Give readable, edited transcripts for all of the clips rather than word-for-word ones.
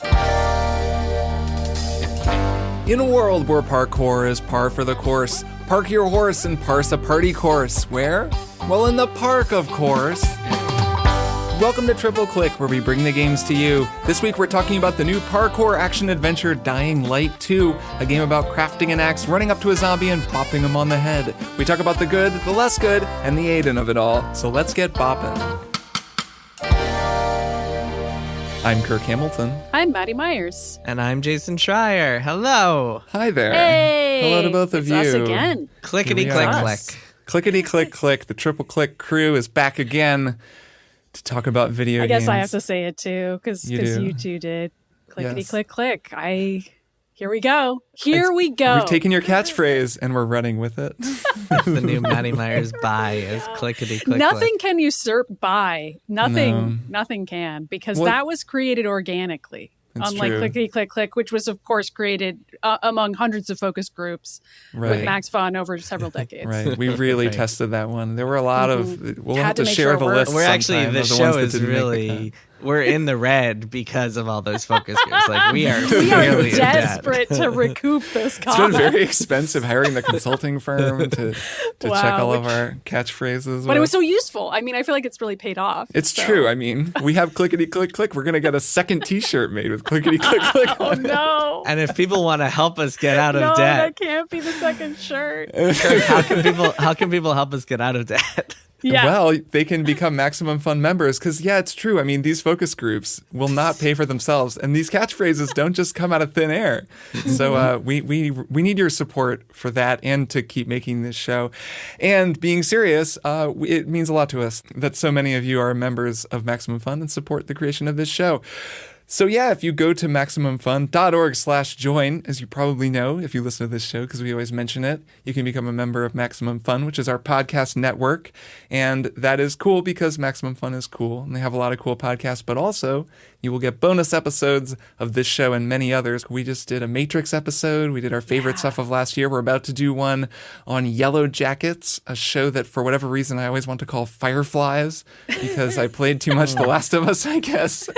In a world where parkour is par for the course, park your horse and parse a party course. Where? Well, in the park, of course. Welcome to Triple Click, where we bring the games to you. This week we're talking about the new parkour action-adventure Dying Light 2, a game about crafting an axe, running up to a zombie, and bopping him on the head. We talk about the good, the less good, and the Aiden of it all. So let's get bopping. I'm Kirk Hamilton. I'm Maddy Myers. And I'm Jason Schreier. Hello. Hi there. Hey. Hello to both of you. It's us again. Clickety click click. Clickety click click. The Triple Click crew is back again to talk about video games. I guess I have to say it too, because you two did. Clickety click click. Here we go. We go. We've taken your catchphrase and we're running with it. The new Maddy Myers buy is clickety click. Nothing can usurp buy. Nothing can, because that was created organically. Unlike true. Clickety Click Click, which was, of course, created among hundreds of focus groups with Max Fun over several decades. Right. We really tested that one. There were a lot of... We'll have to share the list. We're actually, the show is really... We're in the red because of all those focus groups. Like, we are desperate to recoup this cost. It's been very expensive hiring the consulting firm to check all of our catchphrases. But it was so useful. I mean, I feel like it's really paid off. It's true. I mean, we have clickety click click. We're going to get a second t-shirt made with clickety click click. Oh, no. And if people want to help us get out of debt. No, that can't be the second shirt. How can people help us get out of debt? Yeah. Well, they can become Maximum Fun members because, it's true. I mean, these focus groups will not pay for themselves, and these catchphrases don't just come out of thin air. So we need your support for that and to keep making this show. And being serious, it means a lot to us that so many of you are members of Maximum Fun and support the creation of this show. So if you go to MaximumFun.org/join, as you probably know if you listen to this show, because we always mention it, you can become a member of Maximum Fun, which is our podcast network. And that is cool because Maximum Fun is cool, and they have a lot of cool podcasts, but also you will get bonus episodes of this show and many others. We just did a Matrix episode. We did our favorite stuff of last year. We're about to do one on Yellow Jackets, a show that for whatever reason I always want to call Fireflies because I played too much The Last of Us, I guess,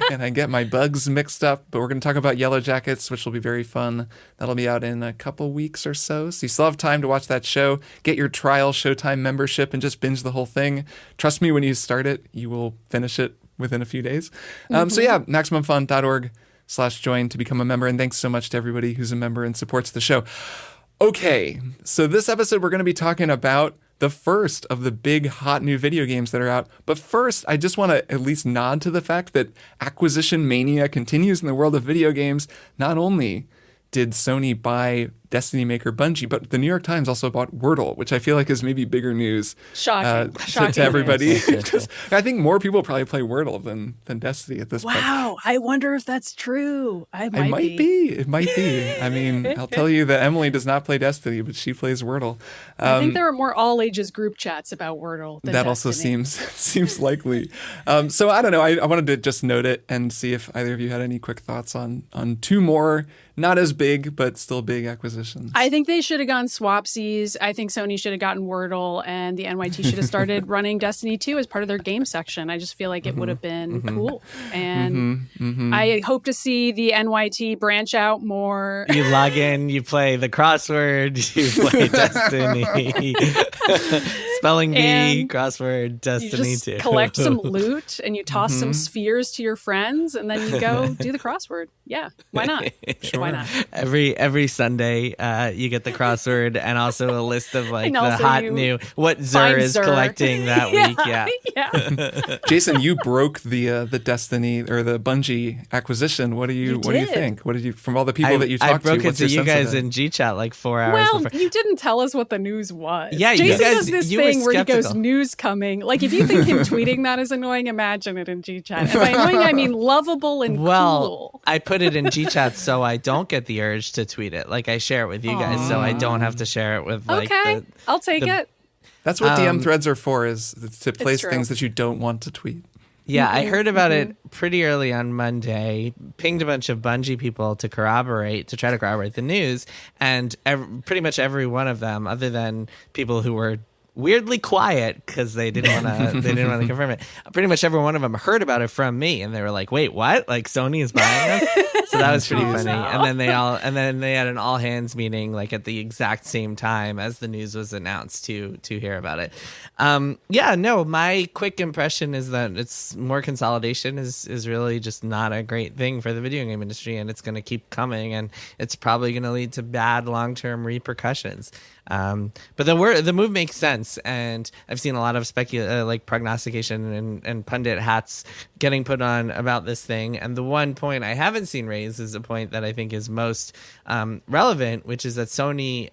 and I get my bugs mixed up. But we're going to talk about Yellow Jackets, which will be very fun. That'll be out in a couple weeks or so. So you still have time to watch that show. Get your trial Showtime membership and just binge the whole thing. Trust me, when you start it, you will finish it within a few days. MaximumFun.org/join to become a member. And thanks so much to everybody who's a member and supports the show. Okay, so this episode we're going to be talking about the first of the big hot new video games that are out. But first, I just want to at least nod to the fact that acquisition mania continues in the world of video games. Not only did Sony buy Destiny maker Bungie, but the New York Times also bought Wordle, which I feel like is maybe bigger news Shocking to everybody. I think more people probably play Wordle than Destiny at this point. Wow, I wonder if that's true. It might be. It might be. I mean, I'll tell you that Emily does not play Destiny, but she plays Wordle. I think there are more all-ages group chats about Wordle than that Destiny. Also seems likely. So I don't know. I wanted to just note it and see if either of you had any quick thoughts on two more, not as big, but still big acquisitions. I think they should have gone swapsies. I think Sony should have gotten Wordle, and the NYT should have started running Destiny 2 as part of their game section. I just feel like it would have been cool. And I hope to see the NYT branch out more. You log in, you play the crossword, you play Destiny. Spelling bee, crossword, Destiny you just 2. Collect some loot, and you toss some spheres to your friends, and then you go do the crossword. Yeah, why not? Sure. Why not? Every Sunday, you get the crossword and also a list of like the hot new what Zur is collecting that week. Yeah. Jason, you broke the Destiny or the Bungie acquisition. What do you think? What did you from all the people that you talked to? I broke it to you guys in G-Chat like 4 hours before. before. You didn't tell us what the news was. Yeah, Jason you guys, does this you thing were where he goes, skeptical. news coming. Like, if you think him tweeting that is annoying, imagine it in G-Chat. And by annoying, I mean lovable and cool. I put it in G-Chat so I don't get the urge to tweet it. Like, I share it with you guys so I don't have to share it with like I'll take it. That's what DM threads are for, is to place things that you don't want to tweet. Yeah, I heard about it pretty early on Monday, pinged a bunch of Bungie people to try to corroborate the news, and pretty much every one of them, other than people who were weirdly quiet because they didn't want to confirm it. Pretty much every one of them heard about it from me, and they were like, "Wait, what? Like Sony is buying us?" So that was pretty funny. No. And then they had an all hands meeting like at the exact same time as the news was announced to hear about it. My quick impression is that it's more consolidation is really just not a great thing for the video game industry, and it's going to keep coming, and it's probably going to lead to bad long-term repercussions. But the move makes sense, and I've seen a lot of prognostication and pundit hats getting put on about this thing. And the one point I haven't seen raised is a point that I think is most relevant, which is that Sony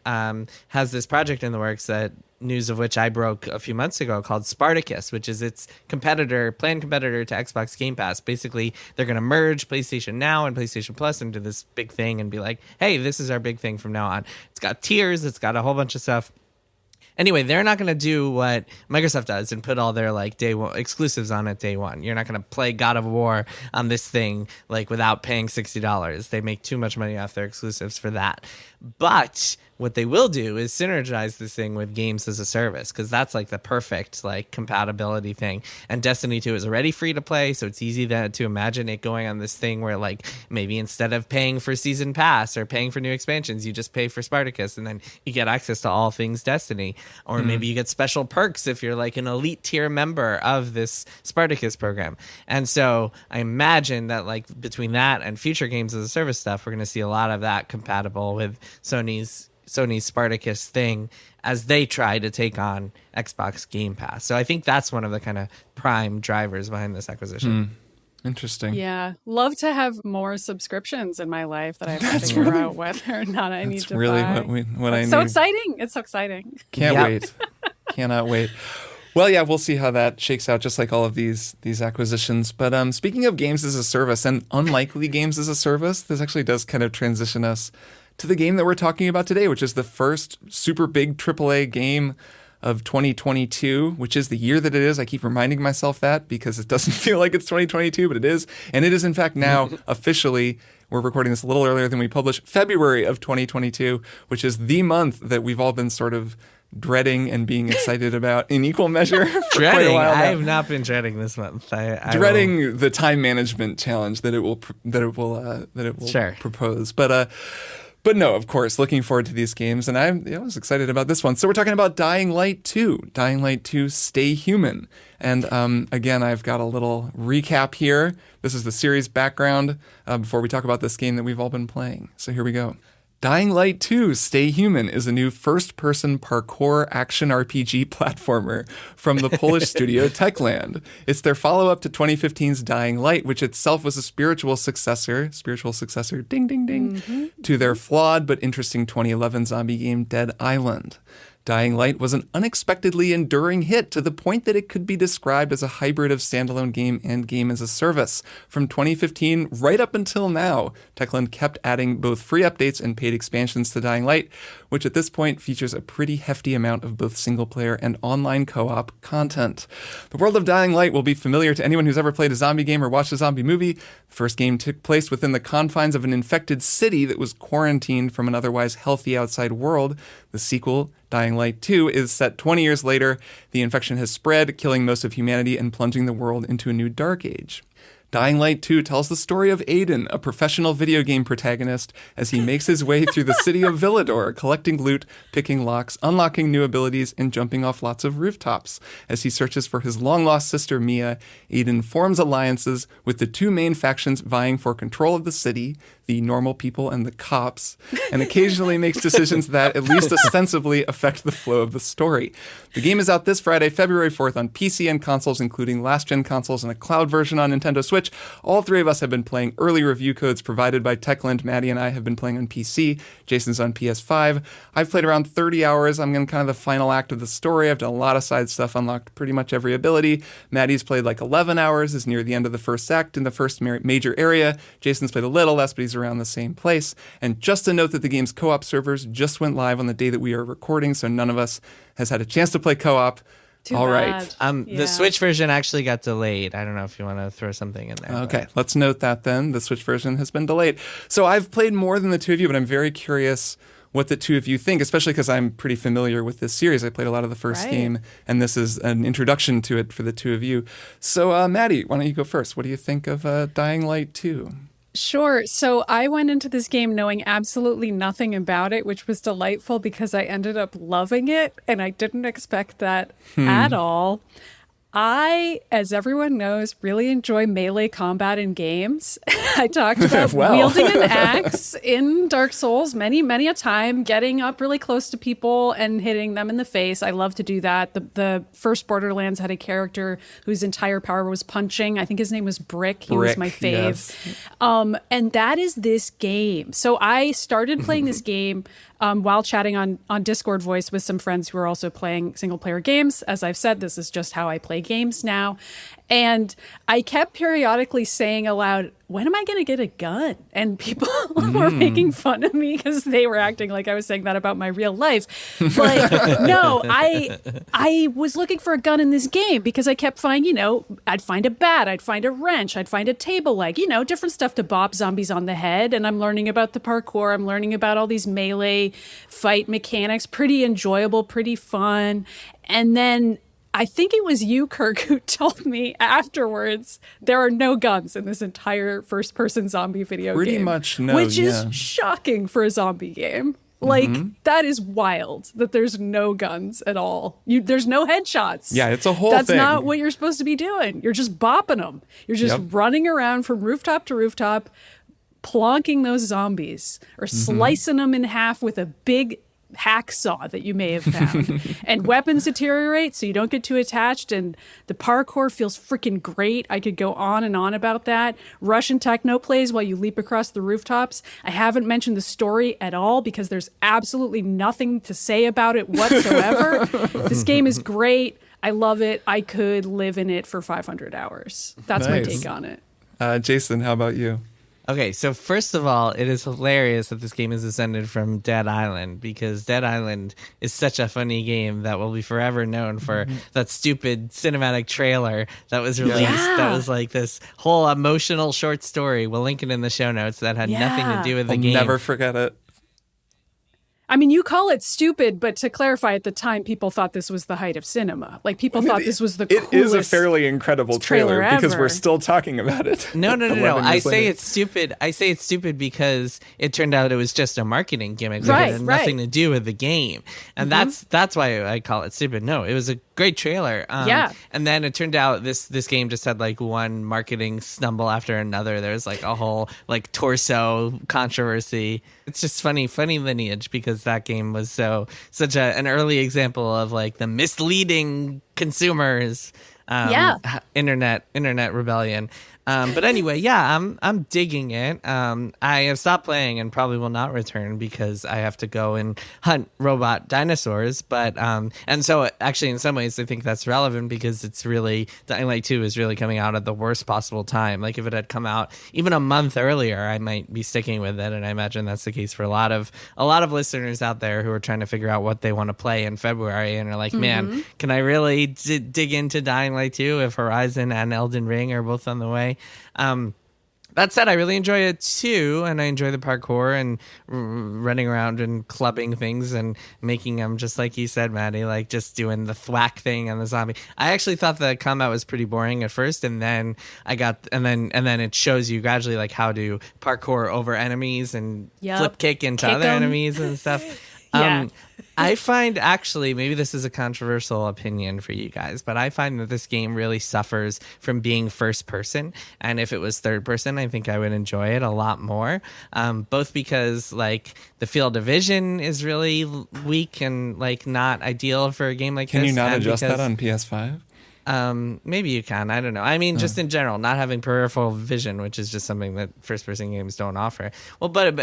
has this project in the works that news of which I broke a few months ago called Spartacus, which is its planned competitor to Xbox Game Pass. Basically, they're going to merge PlayStation Now and PlayStation Plus into this big thing and be like, hey, this is our big thing from now on. It's got tiers. It's got a whole bunch of stuff. Anyway, they're not going to do what Microsoft does and put all their day one exclusives on at day one. You're not going to play God of War on this thing without paying $60. They make too much money off their exclusives for that. But what they will do is synergize this thing with games as a service, because that's the perfect compatibility thing. And Destiny 2 is already free to play, so it's easy to imagine it going on this thing where maybe instead of paying for season pass or paying for new expansions, you just pay for Spartacus and then you get access to all things Destiny. Or maybe you get special perks if you're an elite tier member of this Spartacus program. And so I imagine that between that and future games as a service stuff, we're going to see a lot of that compatible with Sony's Spartacus thing as they try to take on Xbox Game Pass. So I think that's one of the kind of prime drivers behind this acquisition. Interesting. Yeah. Love to have more subscriptions in my life that I have to figure out whether or not I need to really buy. what I need. So exciting. It's so exciting. Can't wait. Cannot wait. Well, yeah, we'll see how that shakes out, just like all of these acquisitions. But speaking of games as a service and unlikely games as a service, this actually does kind of transition us to the game that we're talking about today, which is the first super big AAA game of 2022, which is the year that it is. I keep reminding myself that because it doesn't feel like it's 2022, but it is. And it is, in fact, now officially, we're recording this a little earlier than we published, February of 2022, which is the month that we've all been sort of dreading and being excited about in equal measure for dreading. Quite a while now. I have not been dreading this month. Dreading the time management challenge that it will sure. propose. But no, of course, looking forward to these games, and I was excited about this one. So we're talking about Dying Light 2. Dying Light 2 Stay Human. And again, I've got a little recap here. This is the series background before we talk about this game that we've all been playing. So here we go. Dying Light 2 Stay Human is a new first-person parkour action RPG platformer from the Polish studio Techland. It's their follow-up to 2015's Dying Light, which itself was a spiritual successor, ding, ding, ding, to their flawed but interesting 2011 zombie game Dead Island. Dying Light was an unexpectedly enduring hit to the point that it could be described as a hybrid of standalone game and game as a service. From 2015 right up until now, Techland kept adding both free updates and paid expansions to Dying Light, which at this point features a pretty hefty amount of both single-player and online co-op content. The world of Dying Light will be familiar to anyone who's ever played a zombie game or watched a zombie movie. The first game took place within the confines of an infected city that was quarantined from an otherwise healthy outside world. The sequel, Dying Light 2, is set 20 years later. The infection has spread, killing most of humanity and plunging the world into a new dark age. Dying Light 2 tells the story of Aiden, a professional video game protagonist, as he makes his way through the city of Villador, collecting loot, picking locks, unlocking new abilities, and jumping off lots of rooftops. As he searches for his long-lost sister Mia, Aiden forms alliances with the two main factions vying for control of the city, the normal people and the cops, and occasionally makes decisions that, at least ostensibly, affect the flow of the story. The game is out this Friday, February 4th on PC and consoles, including last-gen consoles and a cloud version on Nintendo Switch. All three of us have been playing early review codes provided by Techland. Maddy and I have been playing on PC. Jason's on PS5. I've played around 30 hours. I'm in kind of the final act of the story. I've done a lot of side stuff, unlocked pretty much every ability. Maddy's played like 11 hours, is near the end of the first act in the first major area. Jason's played a little less, but he's around the same place. And just to note that the game's co-op servers just went live on the day that we are recording, so none of us has had a chance to play co-op. All right. The Switch version actually got delayed. I don't know if you want to throw something in there. Okay, let's note that then. The Switch version has been delayed. So I've played more than the two of you, but I'm very curious what the two of you think, especially because I'm pretty familiar with this series. I played a lot of the first game, and this is an introduction to it for the two of you. So, Maddy, why don't you go first? What do you think of Dying Light 2? Sure. So I went into this game knowing absolutely nothing about it, which was delightful because I ended up loving it, and I didn't expect that at all. I, as everyone knows, really enjoy melee combat in games. I talked about wielding an axe in Dark Souls many, many a time, getting up really close to people and hitting them in the face. I love to do that. The first Borderlands had a character whose entire power was punching. I think his name was Brick. He was my fave. Yes. And that is this game. So I started playing this game while chatting on Discord voice with some friends who are also playing single player games. As I've said, this is just how I play games now. And I kept periodically saying aloud, when am I going to get a gun? And people were making fun of me because they were acting like I was saying that about my real life. But no, I was looking for a gun in this game because I kept finding, I'd find a bat, I'd find a wrench, I'd find a table leg, different stuff to bop zombies on the head. And I'm learning about the parkour. I'm learning about all these melee fight mechanics. Pretty enjoyable, pretty fun. And then I think it was you, Kirk, who told me afterwards there are no guns in this entire first-person zombie video game. Pretty much no, which is shocking for a zombie game. Like, that is wild that there's no guns at all. There's no headshots. Yeah, it's a whole That's thing. That's not what you're supposed to be doing. You're just bopping them. You're just running around from rooftop to rooftop, plonking those zombies or slicing them in half with a big hacksaw that you may have found. And weapons deteriorate, so you don't get too attached, and the parkour feels freaking great. I could go on and on about that. Russian techno plays while you leap across the rooftops. I haven't mentioned the story at all because there's absolutely nothing to say about it whatsoever. This game is great. I love it. I could live in it for 500 hours. That's my take on it. Jason, how about you? Okay, so first of all, it is hilarious that this game is descended from Dead Island because Dead Island is such a funny game that will be forever known for that stupid cinematic trailer that was released. Yeah. That was like this whole emotional short story. We'll link it in the show notes that had nothing to do with the game. I'll never forget it. I mean, you call it stupid, but to clarify, at the time, people thought this was the height of cinema. Like, people thought this was the coolest. It is a fairly incredible trailer because ever. We're still talking about it. No. I say it's stupid. I say it's stupid because it turned out it was just a marketing gimmick. It had nothing to do with the game. And that's why I call it stupid. No, it was a great trailer. And then it turned out this game just had like one marketing stumble after another. There's like a whole like torso controversy. It's just funny lineage because that game was such an early example of like the misleading consumers, internet rebellion. But anyway, I'm digging it. I have stopped playing and probably will not return because I have to go and hunt robot dinosaurs. But and so actually, in some ways, I think that's relevant because it's really Dying Light 2 is really coming out at the worst possible time. Like if it had come out even a month earlier, I might be sticking with it, and I imagine that's the case for a lot of listeners out there who are trying to figure out what they want to play in February and are like, man, can I really dig into Dying Light 2 if Horizon and Elden Ring are both on the way? That said, I really enjoy it too, and I enjoy the parkour and running around and clubbing things and making them just like you said, Maddy, like just doing the thwack thing on the zombie. I actually thought the combat was pretty boring at first, and then then it shows you gradually like how to parkour over enemies and flip kick into other enemies and stuff. I find actually, maybe this is a controversial opinion for you guys, but I find that this game really suffers from being first person. And if it was third person, I think I would enjoy it a lot more. Both because like the field of vision is really weak and like not ideal for a game like this. Can you not adjust that on PS5? Maybe you can. I don't know. I mean, just in general, not having peripheral vision, which is just something that first-person games don't offer. Well, but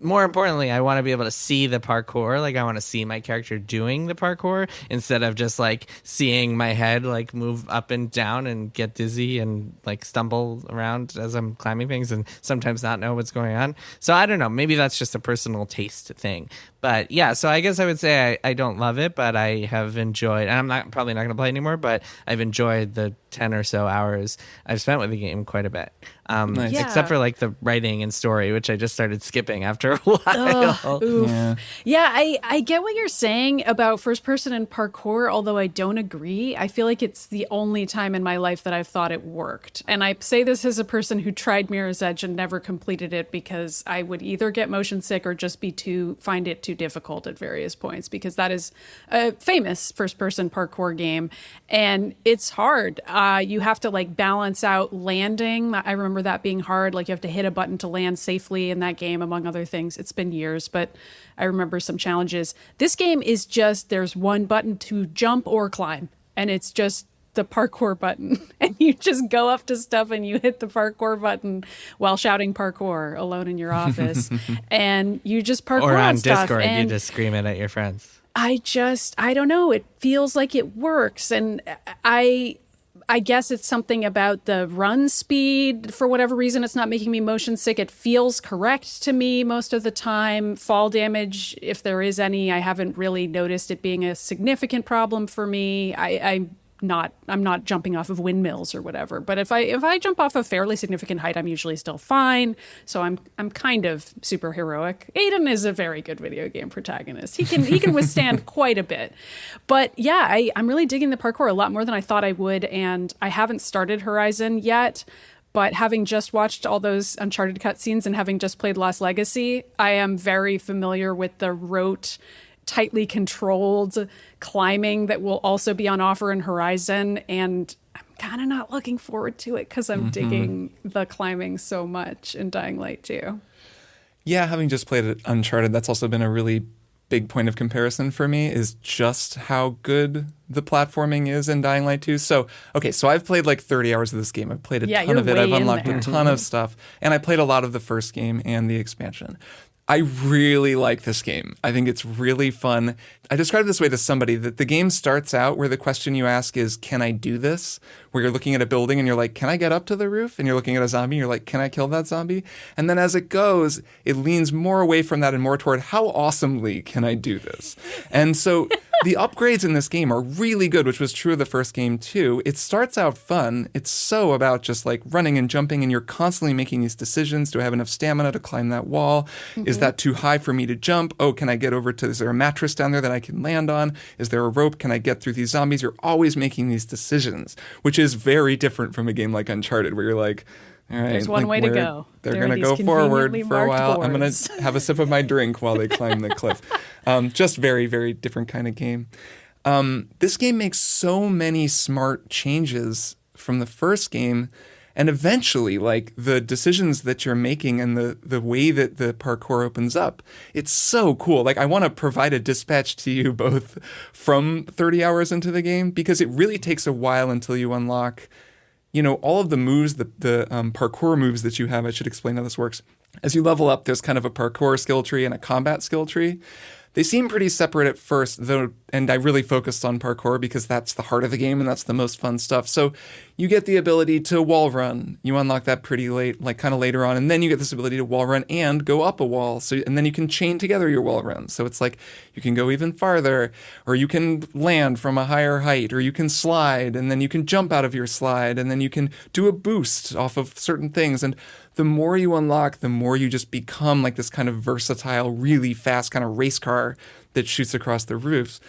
more importantly, I want to be able to see the parkour. Like, I want to see my character doing the parkour instead of just like seeing my head like move up and down and get dizzy and like stumble around as I'm climbing things and sometimes not know what's going on. So I don't know. Maybe that's just a personal taste thing. But yeah, so I guess I would say I don't love it, but I have enjoyed, and I'm probably not going to play anymore, but I've enjoyed the 10 or so hours I've spent with the game quite a bit. Nice. Yeah. Except for like the writing and story, which I just started skipping after a while. Ugh, oof. Yeah. Yeah, I get what you're saying about first person and parkour, although I don't agree. I feel like it's the only time in my life that I've thought it worked. And I say this as a person who tried Mirror's Edge and never completed it because I would either get motion sick or just find it too difficult at various points, because that is a famous first person parkour game. And it's hard. You have to like balance out landing. I remember that being hard. Like you have to hit a button to land safely in that game, among other things. It's been years, but I remember some challenges. This game is just, there's one button to jump or climb, and it's just the parkour button. And you just go up to stuff and you hit the parkour button while shouting parkour alone in your office. And you just parkour Or on stuff. Discord, And you just scream it at your friends. I don't know. It feels like it works. And I guess it's something about the run speed. For whatever reason, it's not making me motion sick. It feels correct to me most of the time. Fall damage, if there is any, I haven't really noticed it being a significant problem for me. I'm not jumping off of windmills or whatever. But if I jump off a fairly significant height, I'm usually still fine. So I'm kind of super heroic. Aiden is a very good video game protagonist. He can withstand quite a bit. But yeah, I'm really digging the parkour a lot more than I thought I would. And I haven't started Horizon yet. But having just watched all those Uncharted cutscenes and having just played Lost Legacy, I am very familiar with the rote, tightly controlled climbing that will also be on offer in Horizon. And I'm kind of not looking forward to it because I'm digging the climbing so much in Dying Light 2. Yeah, having just played Uncharted, that's also been a really big point of comparison for me, is just how good the platforming is in Dying Light 2. So I've played like 30 hours of this game. I've played a ton of it. I've unlocked a ton of stuff. And I played a lot of the first game and the expansion. I really like this game. I think it's really fun. I described it this way to somebody, that the game starts out where the question you ask is, can I do this? Where you're looking at a building and you're like, can I get up to the roof? And you're looking at a zombie, you're like, can I kill that zombie? And then as it goes, it leans more away from that and more toward, how awesomely can I do this? And so the upgrades in this game are really good, which was true of the first game too. It starts out fun. It's so about just like running and jumping, and you're constantly making these decisions. Do I have enough stamina to climb that wall? Is that too high for me to jump? Oh, can I get over to, is there a mattress down there that I can land on? Is there a rope? Can I get through these zombies? You're always making these decisions, which is very different from a game like Uncharted, where you're like, all right, there's one way to go. They're going to go forward for a while. I'm going to have a sip of my drink while they climb the cliff. Just very, very different kind of game. This game makes so many smart changes from the first game. And eventually, like, the decisions that you're making and the way that the parkour opens up, it's so cool. Like, I want to provide a dispatch to you both from 30 hours into the game, because it really takes a while until you unlock, all of the moves, the parkour moves that you have. I should explain how this works. As you level up, there's kind of a parkour skill tree and a combat skill tree. They seem pretty separate at first, though, and I really focused on parkour because that's the heart of the game and that's the most fun stuff. So you get the ability to wall run. You unlock that pretty late, like kind of later on, and then you get this ability to wall run and go up a wall. And then you can chain together your wall runs. So it's like you can go even farther, or you can land from a higher height, or you can slide, and then you can jump out of your slide, and then you can do a boost off of certain things. And the more you unlock, the more you just become like this kind of versatile, really fast kind of race car that shoots across the roofs.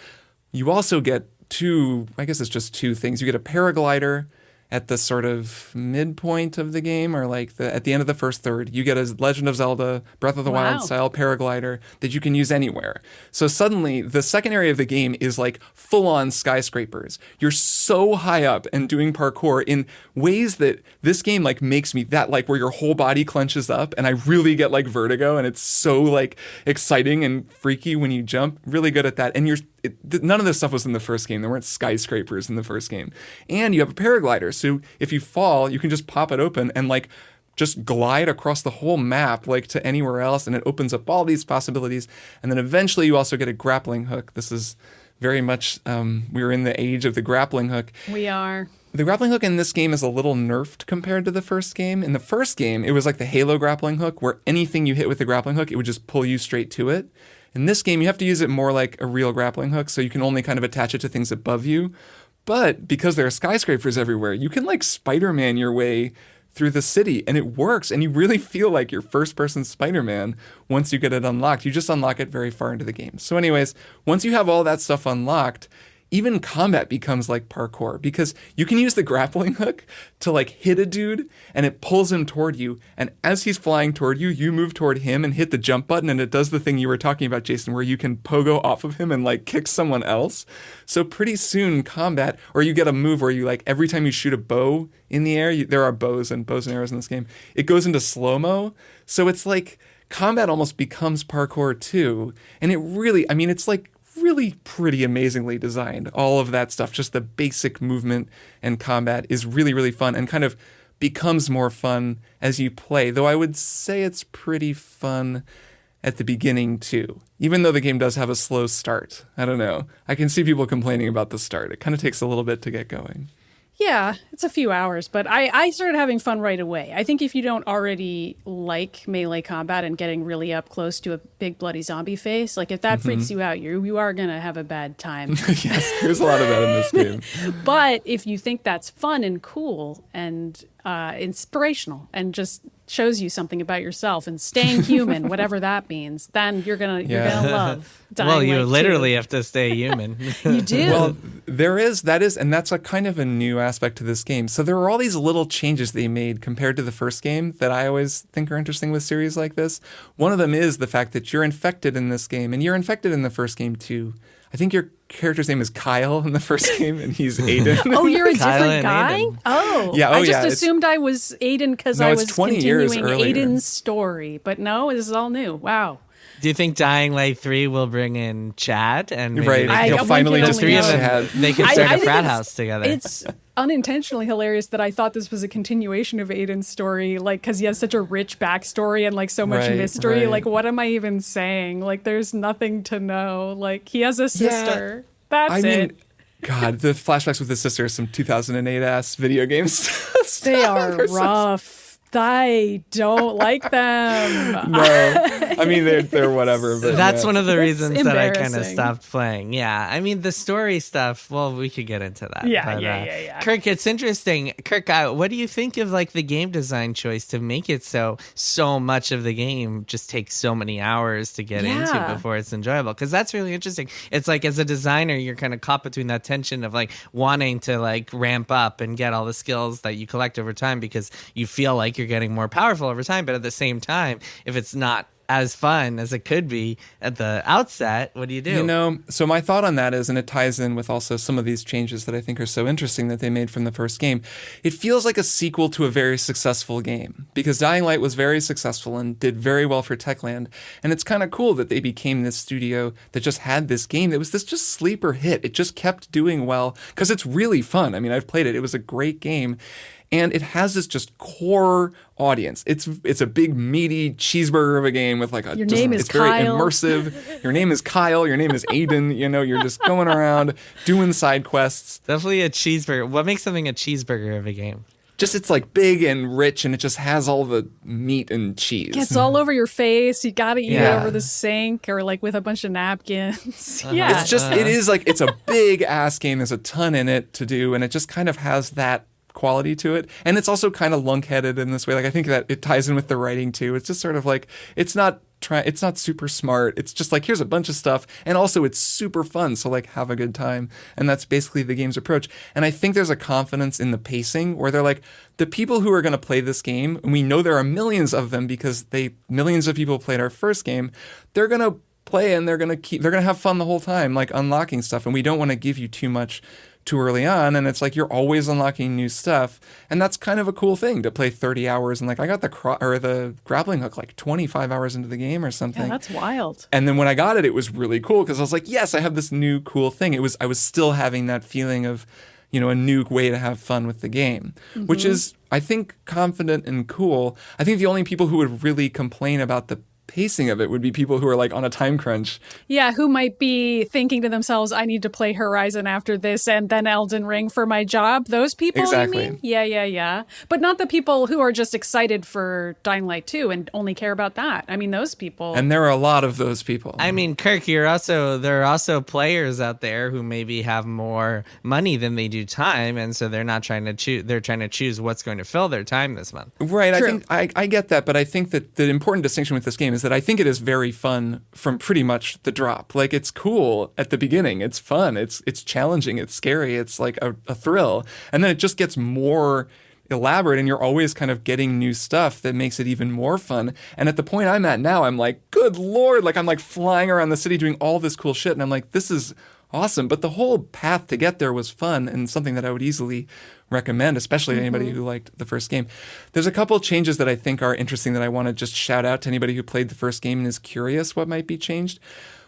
You also get two things. You get a paraglider at the sort of midpoint of the game, or like at the end of the first third. You get a Legend of Zelda Breath of the Wild style paraglider that you can use anywhere. So suddenly the second area of the game is like full on skyscrapers. You're so high up and doing parkour in ways that this game like makes me that, like, where your whole body clenches up and I really get like vertigo, and it's so like exciting and freaky when you jump. Really good at that. And none of this stuff was in the first game. There weren't skyscrapers in the first game. And you have a paraglider. So if you fall, you can just pop it open and like just glide across the whole map, like to anywhere else. And it opens up all these possibilities. And then eventually you also get a grappling hook. This is very much, we're in the age of the grappling hook. We are. The grappling hook in this game is a little nerfed compared to the first game. In the first game, it was like the Halo grappling hook, where anything you hit with the grappling hook, it would just pull you straight to it. In this game, you have to use it more like a real grappling hook, so you can only kind of attach it to things above you. But because there are skyscrapers everywhere, you can like Spider-Man your way through the city, and it works, and you really feel like you're first-person Spider-Man once you get it unlocked. You just unlock it very far into the game. So anyways, once you have all that stuff unlocked, even combat becomes like parkour, because you can use the grappling hook to like hit a dude and it pulls him toward you. And as he's flying toward you, you move toward him and hit the jump button, and it does the thing you were talking about, Jason, where you can pogo off of him and like kick someone else. So pretty soon combat, or you get a move where you like every time you shoot a bow in the air, there are bows and arrows in this game, it goes into slow-mo. So it's like combat almost becomes parkour too. And it really, I mean, it's like really pretty amazingly designed. All of that stuff, just the basic movement and combat is really, really fun and kind of becomes more fun as you play. Though I would say it's pretty fun at the beginning too, even though the game does have a slow start. I don't know. I can see people complaining about the start. It kind of takes a little bit to get going. Yeah, it's a few hours, but I started having fun right away. I think if you don't already like melee combat and getting really up close to a big bloody zombie face, like if that freaks you out, you are going to have a bad time. Yes, there's a lot of that in this game. But if you think that's fun and cool and inspirational and just shows you something about yourself and staying human, whatever that means, then you're gonna love Dying Well, you Light literally 2. have to stay human. You do. Well, and that's a kind of a new aspect to this game. So there are all these little changes they made compared to the first game that I always think are interesting with series like this. One of them is the fact that you're infected in this game, and you're infected in the first game too. I think your character's name is Kyle in the first game, and he's Aiden. Oh, you're a Kyle different and guy? Aiden. Oh, Yeah, I just assumed I was Aiden because No, I it's was 20 years continuing earlier. Aiden's story. But no, this is all new. Wow. Do you think Dying Light 3 will bring in Chad? And maybe Right, they you'll can- finally one the can just three be of only them, Chad. they can I start a think frat it's- house together. It's unintentionally hilarious that I thought this was a continuation of Aiden's story, like, because he has such a rich backstory and like so much Right, mystery. right. Like, what am I even saying? Like, there's nothing to know. Like, he has a sister. That's I mean, it. God, the flashbacks with his sister are some 2008 ass video games. They are They're so- rough. I don't like them. No, I mean they're whatever. But That's yeah. one of the reasons that I kind of embarrassing. stopped playing. Yeah, I mean the story stuff. Well, we could get into that. Yeah. Kirk, it's interesting. Kirk, what do you think of like the game design choice to make it so much of the game just takes so many hours to get into before it's enjoyable? Because that's really interesting. It's like as a designer, you're kind of caught between that tension of like wanting to like ramp up and get all the skills that you collect over time because you feel like you're getting more powerful over time, but at the same time, if it's not as fun as it could be at the outset, what do you do? You know, so my thought on that is, and it ties in with also some of these changes that I think are so interesting that they made from the first game. It feels like a sequel to a very successful game because Dying Light was very successful and did very well for Techland. And it's kind of cool that they became this studio that just had this game that was this just sleeper hit. It just kept doing well because it's really fun. I mean, I've played it. It was a great game. And it has this just core audience. It's a big meaty cheeseburger of a game with like a Your name is it's very Kyle. immersive. Your name is Kyle. Your name is Aiden. You know, you're just going around doing side quests. Definitely a cheeseburger. What makes something a cheeseburger of a game? Just it's like big and rich, and it just has all the meat and cheese. Gets all over your face. You got to eat Yeah. it over the sink or like with a bunch of napkins. Yeah. It's just it is like it's a big ass game. There's a ton in it to do, and it just kind of has that quality to it. And it's also kind of lunkheaded in this way. Like I think that it ties in with the writing too. It's just sort of like it's not super smart. It's just like here's a bunch of stuff, and also it's super fun. So like have a good time, and that's basically the game's approach. And I think there's a confidence in the pacing where they're like the people who are going to play this game, and we know there are millions of them because millions of people played our first game. They're going to play and they're going to have fun the whole time, like unlocking stuff. And we don't want to give you too much too early on, and it's like you're always unlocking new stuff, and that's kind of a cool thing to play 30 hours. And like I got the grappling hook like 25 hours into the game or something. Yeah, that's wild. And then when I got it, it was really cool because I was like, yes, I have this new cool thing. I was still having that feeling of, you know, a new way to have fun with the game, which is, I think, confident and cool. I think the only people who would really complain about the pacing of it would be people who are like on a time crunch. Yeah, who might be thinking to themselves, I need to play Horizon after this and then Elden Ring for my job. Those people, Exactly. you mean? Yeah. But not the people who are just excited for Dying Light 2 and only care about that. I mean, those people. And there are a lot of those people. I mean, Kirk, there are also players out there who maybe have more money than they do time, and so they're not trying to choose. They're trying to choose what's going to fill their time this month. Right. True. I get that, but I think that the important distinction with this game is that I think it is very fun from pretty much the drop. Like, it's cool at the beginning. It's fun. It's challenging. It's scary. It's like a thrill. And then it just gets more elaborate, and you're always kind of getting new stuff that makes it even more fun. And at the point I'm at now, I'm like, good Lord, like I'm like flying around the city doing all this cool shit. And I'm like, this is awesome. But the whole path to get there was fun and something that I would easily recommend, especially to anybody who liked the first game. There's a couple changes that I think are interesting that I want to just shout out to anybody who played the first game and is curious what might be changed.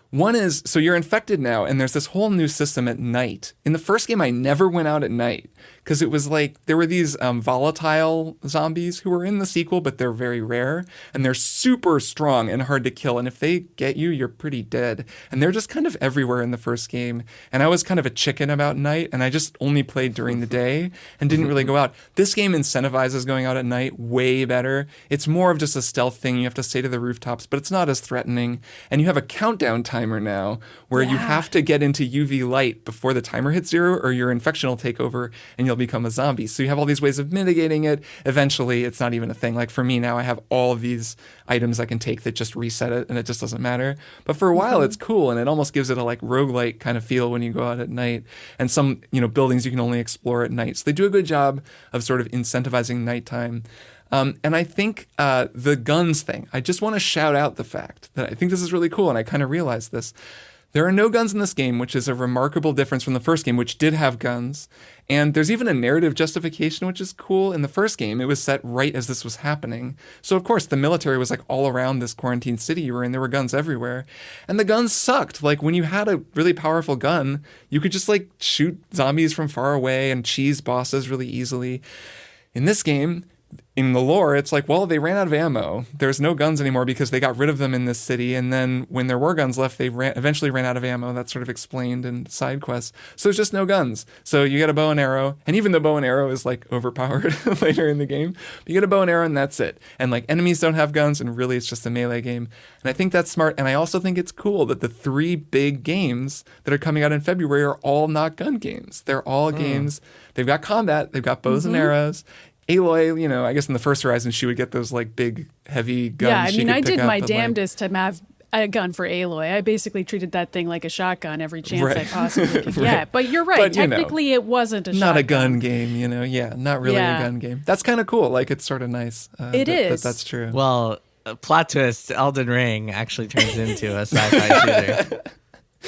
One is, so you're infected now, and there's this whole new system at night. In the first game, I never went out at night because it was like there were these volatile zombies who were in the sequel, but they're very rare, and they're super strong and hard to kill. And if they get you, you're pretty dead. And they're just kind of everywhere in the first game. And I was kind of a chicken about night, and I just only played during the day and didn't really go out. This game incentivizes going out at night way better. It's more of just a stealth thing. You have to stay to the rooftops, but it's not as threatening. And you have a countdown timer now where you have to get into UV light before the timer hits 0 or your infection will take over and you'll become a zombie. So you have all these ways of mitigating it. Eventually, it's not even a thing. Like for me now, I have all of these items I can take that just reset it and it just doesn't matter. But for a while, it's cool and it almost gives it a like roguelike kind of feel when you go out at night. And some, buildings you can only explore at night. So they do a good job of sort of incentivizing nighttime. And I think the guns thing, I just want to shout out the fact that I think this is really cool, and I kind of realized this. There are no guns in this game, which is a remarkable difference from the first game, which did have guns. And there's even a narrative justification, which is cool. In the first game, it was set right as this was happening. So, of course, the military was like all around this quarantine city you were in. There were guns everywhere. And the guns sucked. Like when you had a really powerful gun, you could just like shoot zombies from far away and cheese bosses really easily. In this game, in the lore, it's like, well, they ran out of ammo. There's no guns anymore because they got rid of them in this city. And then when there were guns left, they eventually ran out of ammo. That's sort of explained in side quests. So there's just no guns. So you get a bow and arrow. And even the bow and arrow is like overpowered later in the game. But you get a bow and arrow and that's it. And like enemies don't have guns. And really it's just a melee game. And I think that's smart. And I also think it's cool that the 3 big games that are coming out in February are all not gun games. They're all games. They've got combat. They've got bows and arrows. Aloy, I guess in the first Horizon, she would get those like big, heavy guns. Yeah, I mean, I did my but, damnedest to have a gun for Aloy. I basically treated that thing like a shotgun every chance I possibly could get. But you're right. But, technically, it wasn't a shotgun. Not a gun game, Yeah, not really a gun game. That's kind of cool. Like, it's sort of nice. It is. That's true. Well, plot twist, Elden Ring actually turns into a sci-fi shooter.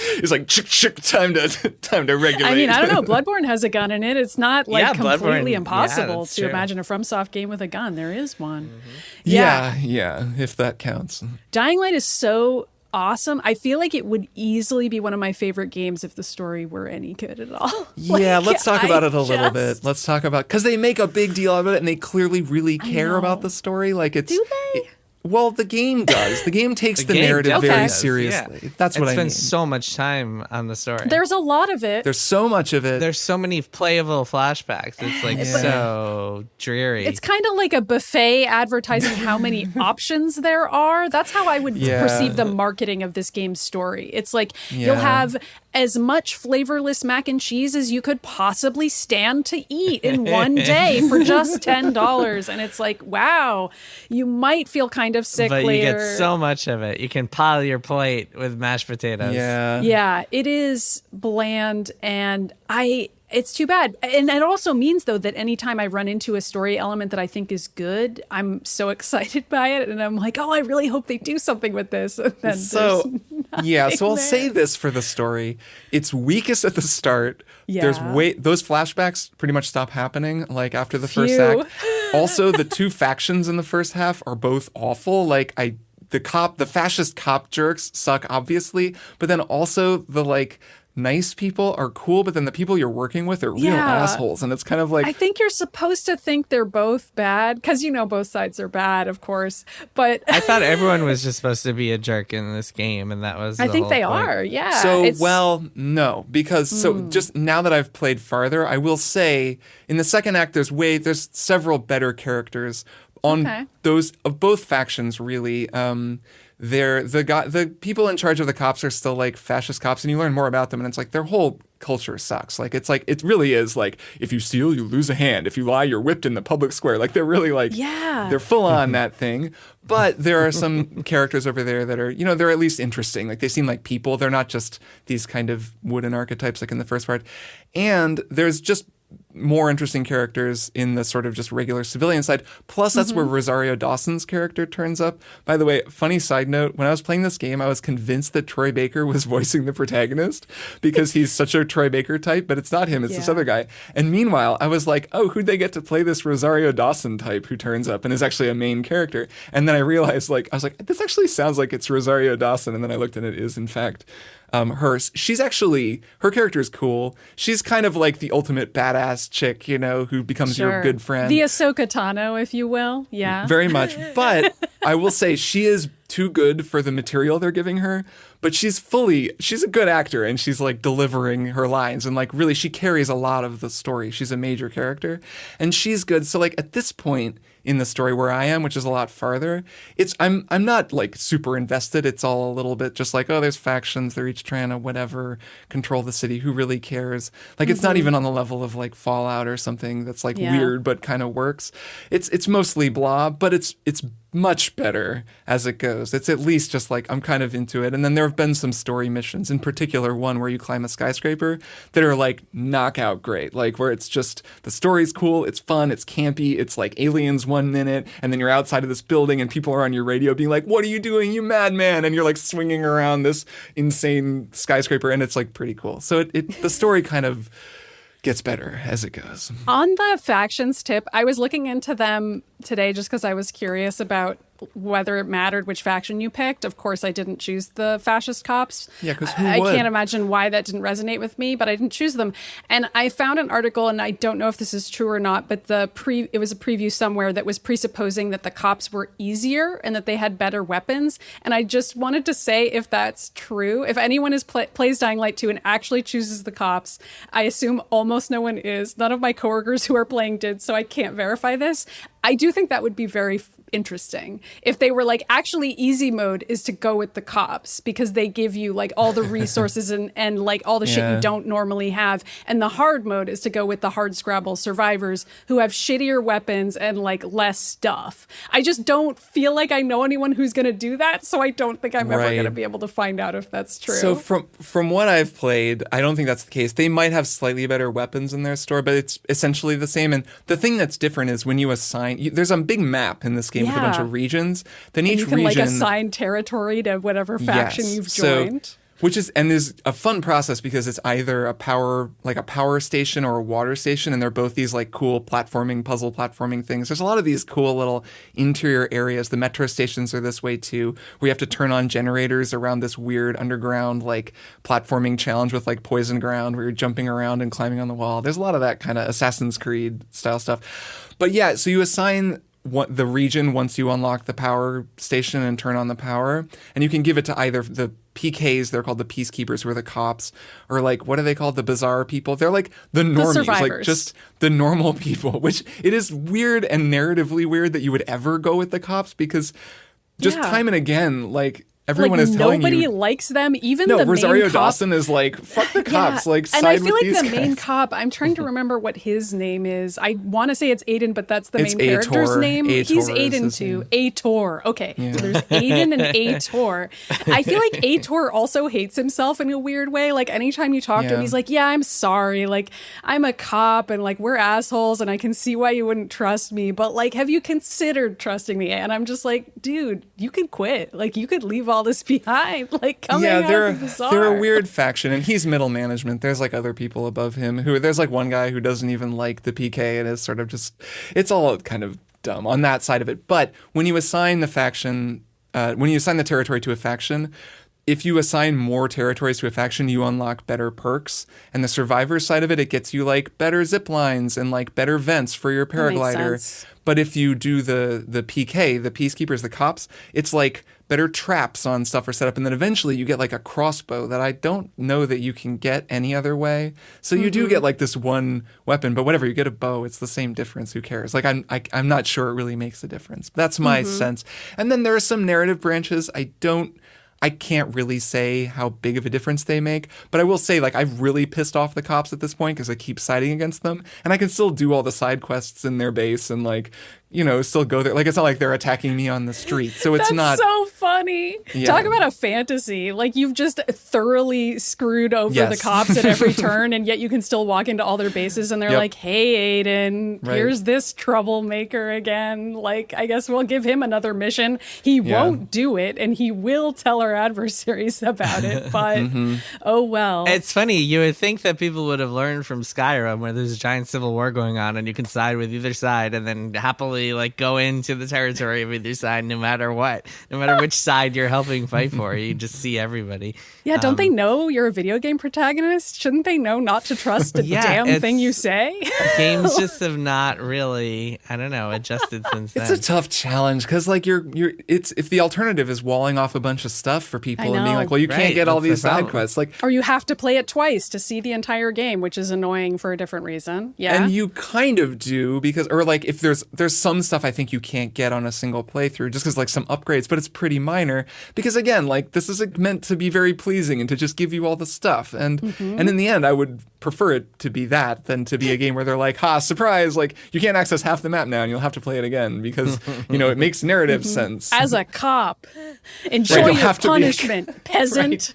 It's like time to regulate. I mean, I don't know. Bloodborne has a gun in it. It's not like completely impossible to true. imagine a FromSoft game with a gun. There is one. Mm-hmm. Yeah, if that counts. Dying Light is so awesome. I feel like it would easily be one of my favorite games if the story were any good at all. Let's talk about it a little bit. Let's talk about, because they make a big deal out of it and they clearly really care about the story. Like it's. Do they? Well, the game does. The game takes the narrative very seriously. Yeah. That's what I mean. It spends so much time on the story. There's a lot of it. There's so much of it. There's so many playable flashbacks. It's like so dreary. It's kind of like a buffet advertising how many options there are. That's how I would perceive the marketing of this game's story. It's like you'll have as much flavorless mac and cheese as you could possibly stand to eat in one day for just $10. And it's like, wow, you might feel kind of sick but later. You get so much of it. You can pile your plate with mashed potatoes. Yeah, it is bland and it's too bad. And it also means, though, that anytime I run into a story element that I think is good, I'm so excited by it. And I'm like, oh, I really hope they do something with this. And then so I'll say this for the story. It's weakest at the start. Yeah. Those flashbacks pretty much stop happening, like, after the first act. Also, the 2 factions in the first half are both awful. Like, the fascist cop jerks suck, obviously. But then also the, like, nice people are cool, but then the people you're working with are real assholes. And it's kind of like... I think you're supposed to think they're both bad, because both sides are bad, of course. But I thought everyone was just supposed to be a jerk in this game, and that was I think whole they point. are, yeah. So, well, no, because just now that I've played farther, I will say in the second act, there's several better characters on those of both factions, really. The people in charge of the cops are still like fascist cops, and you learn more about them, and it's like their whole culture sucks. Like it really is like, if you steal, you lose a hand. If you lie, you're whipped in the public square. Like they're really like, they're full on that thing. But there are some characters over there that are, they're at least interesting. Like they seem like people. They're not just these kind of wooden archetypes like in the first part. And there's just more interesting characters in the sort of just regular civilian side. Plus, that's where Rosario Dawson's character turns up. By the way, funny side note, when I was playing this game, I was convinced that Troy Baker was voicing the protagonist because he's such a Troy Baker type, but it's not him, it's this other guy. And meanwhile, I was like, oh, who'd they get to play this Rosario Dawson type who turns up and is actually a main character? And then I realized, I was like, this actually sounds like it's Rosario Dawson. And then I looked and it is, in fact, she's actually, her character is cool. She's kind of like the ultimate badass chick, who becomes your good friend. The Ahsoka Tano, if you will. Yeah. Very much. But I will say she is too good for the material they're giving her. But she's a good actor, and she's like delivering her lines, and like really she carries a lot of the story. She's a major character, and she's good. So like at this point in the story where I am, which is a lot farther, I'm not like super invested. It's all a little bit just like, oh, there's factions, they're each trying to whatever control the city. Who really cares? Like it's not even on the level of like Fallout or something that's like weird but kind of works. It's mostly blah, but it's much better as it goes. It's at least just like I'm kind of into it. And then there have been some story missions, in particular one where you climb a skyscraper, that are like knockout great. Like where it's just the story's cool, it's fun, it's campy, it's like aliens 1 minute, and then you're outside of this building and people are on your radio being like, "What are you doing, you madman?" And you're like swinging around this insane skyscraper, and it's like pretty cool. So the story kind of gets better as it goes. On the factions tip, I was looking into them today just because I was curious about whether it mattered which faction you picked. Of course, I didn't choose the fascist cops. Yeah, because who I would? can't imagine why that didn't resonate with me, but I didn't choose them. And I found an article, and I don't know if this is true or not, but it was a preview somewhere that was presupposing that the cops were easier and that they had better weapons. And I just wanted to say, if that's true, if anyone plays Dying Light 2 and actually chooses the cops, I assume almost no one is. None of my coworkers who are playing did, so I can't verify this. I do think that would be very interesting if they were like, actually easy mode is to go with the cops because they give you like all the resources and like all the shit you don't normally have, and the hard mode is to go with the hard scrabble survivors who have shittier weapons and like less stuff. I just don't feel like I know anyone who's going to do that, so I don't think I'm ever going to be able to find out if that's true. So from what I've played, I don't think that's the case. They might have slightly better weapons in their store, but it's essentially the same. And the thing that's different is when you assign, there's a big map in this game with a bunch of regions. Then each region, you can like assign territory to whatever faction you've joined. And there's a fun process because it's either a power station or a water station, and they're both these like cool puzzle platforming things. There's a lot of these cool little interior areas. The metro stations are this way too, where you have to turn on generators around this weird underground like platforming challenge with like poison ground where you're jumping around and climbing on the wall. There's a lot of that kind of Assassin's Creed style stuff. But yeah, so you assign the region once you unlock the power station and turn on the power, and you can give it to either the PKs, they're called the peacekeepers, who are the cops, or like, what are they called? The bizarre people. They're like the normies, like just the normal people, which it is weird and narratively weird that you would ever go with the cops because just time and again, like, everyone is telling you nobody likes them. Even no, the Rosario main cop, Dawson is like, fuck the cops. Like, side and I feel with like these the guys. main cop. I'm trying to remember what his name is. I want to say it's Aiden, but that's the main character's name. He's Aiden too. Aitor. Okay, so there's Aiden and Aitor. I feel like Aitor also hates himself in a weird way. Like anytime you talk to him, he's like, "Yeah, I'm sorry. Like I'm a cop, and like we're assholes, and I can see why you wouldn't trust me. But like, have you considered trusting me?" And I'm just like, dude, you could quit. Like you could leave all this behind. Like coming out of the bizarre. They're a weird faction, and he's middle management. There's like other people above him there's like one guy who doesn't even like the PK and is sort of just, it's all kind of dumb on that side of it. But when you assign the faction, when you assign the territory to a faction, if you assign more territories to a faction, you unlock better perks. And the survivor side of it, it gets you like better zip lines and like better vents for your paraglider. But if you do the PK, the peacekeepers, the cops, it's like better traps on stuff are set up. And then eventually you get like a crossbow that I don't know that you can get any other way. So you do get like this one weapon, but whatever, you get a bow, it's the same difference. Who cares? Like I'm not sure it really makes a difference. That's my sense. And then there are some narrative branches. I can't really say how big of a difference they make, but I will say, like, I've really pissed off the cops at this point because I keep siding against them, and I can still do all the side quests in their base and, like, you know, still go there. Like, it's not like they're attacking me on the street, so it's not... That's so funny. Yeah. Talk about a fantasy. Like, you've just thoroughly screwed over the cops at every turn, and yet you can still walk into all their bases, and they're like, hey, Aiden, here's this troublemaker again. Like, I guess we'll give him another mission. He won't do it, and he will tell our adversaries about it, but oh well. It's funny. You would think that people would have learned from Skyrim, where there's a giant civil war going on, and you can side with either side, and then happily like go into the territory of either side, no matter what, no matter which side you're helping fight for. You just see everybody. Yeah, don't they know you're a video game protagonist? Shouldn't they know not to trust a damn thing you say? Games just have not really, I don't know, adjusted since then. It's a tough challenge because, like, if the alternative is walling off a bunch of stuff for people and being like, well, you can't get all these side quests, like, or you have to play it twice to see the entire game, which is annoying for a different reason. Yeah, and you kind of do because, or like, if there's some stuff I think you can't get on a single playthrough just because like some upgrades, but it's pretty minor because again, like this is meant to be very pleasing and to just give you all the stuff. And in the end, I would prefer it to be that than to be a game where they're like, ha, surprise, like you can't access half the map now and you'll have to play it again because, you know, it makes narrative sense. As a cop, enjoy your punishment, peasant.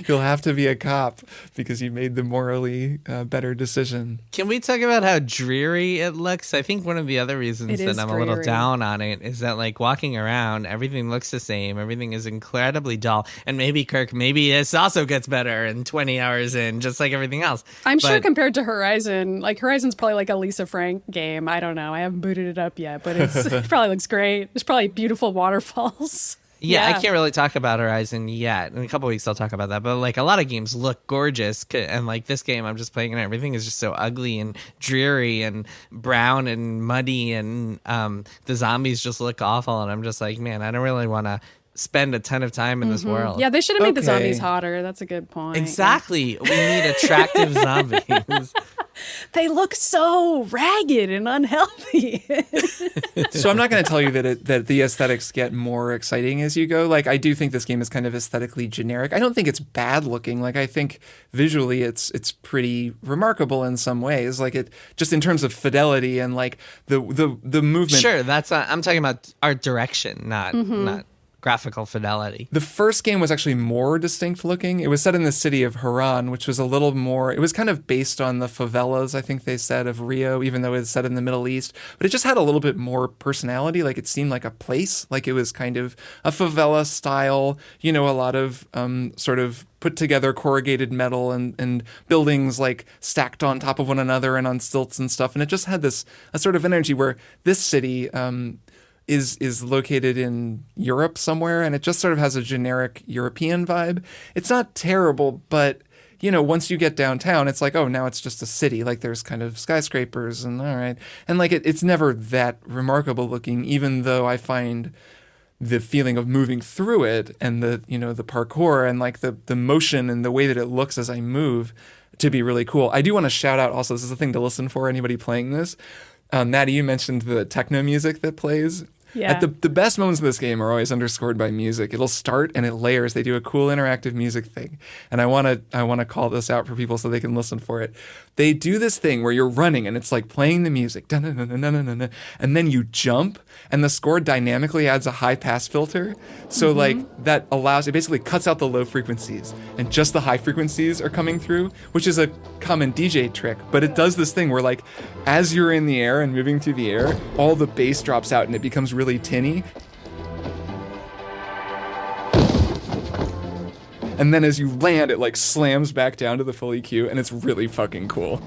You'll have to be a cop because you made the morally better decision. Can we talk about how dreary it looks? I think one of the other reasons that I'm a little down on it is that, like, walking around, everything looks the same. Everything is incredibly dull. And maybe, Kirk, maybe this also gets better in 20 hours in, just like everything else. I'm sure compared to Horizon, like, Horizon's probably like a Lisa Frank game. I don't know. I haven't booted it up yet, but it probably looks great. There's probably beautiful waterfalls. Yeah, I can't really talk about Horizon yet. In a couple of weeks, I'll talk about that. But like a lot of games look gorgeous, and like this game, I'm just playing and everything is just so ugly and dreary and brown and muddy, and the zombies just look awful. And I'm just like, man, I don't really want to spend a ton of time in this world. Yeah, they should have made the zombies hotter. That's a good point. Exactly. We need attractive zombies. They look so ragged and unhealthy. So I'm not going to tell you that the aesthetics get more exciting as you go. Like, I do think this game is kind of aesthetically generic. I don't think it's bad looking. Like, I think visually it's pretty remarkable in some ways. Like, it just in terms of fidelity and like the movement. Sure, I'm talking about art direction, not graphical fidelity. The first game was actually more distinct looking. It was set in the city of Haran, which was a little more, it was kind of based on the favelas, I think they said, of Rio, even though it's set in the Middle East. But it just had a little bit more personality. Like it seemed like a place, like it was kind of a favela style, you know, a lot of sort of put together corrugated metal and buildings like stacked on top of one another and on stilts and stuff. And it just had a sort of energy where this city is located in Europe somewhere, and it just sort of has a generic European vibe. It's not terrible, but you know, once you get downtown, it's like, oh, now it's just a city. Like there's kind of skyscrapers and all right. And like it's never that remarkable looking, even though I find the feeling of moving through it and the, you know, the parkour and like the motion and the way that it looks as I move to be really cool. I do want to shout out also, this is a thing to listen for anybody playing this. Maddy, you mentioned the techno music that plays. Yeah. At the best moments of this game are always underscored by music. It'll start and it layers. They do a cool interactive music thing. And I want to call this out for people so they can listen for it. They do this thing where you're running and it's like playing the music, and then you jump and the score dynamically adds a high pass filter. So like that allows, it basically cuts out the low frequencies and just the high frequencies are coming through, which is a common DJ trick. But it does this thing where like as you're in the air and moving through the air, all the bass drops out and it becomes really tinny. And then as you land, it like slams back down to the full EQ, and it's really fucking cool.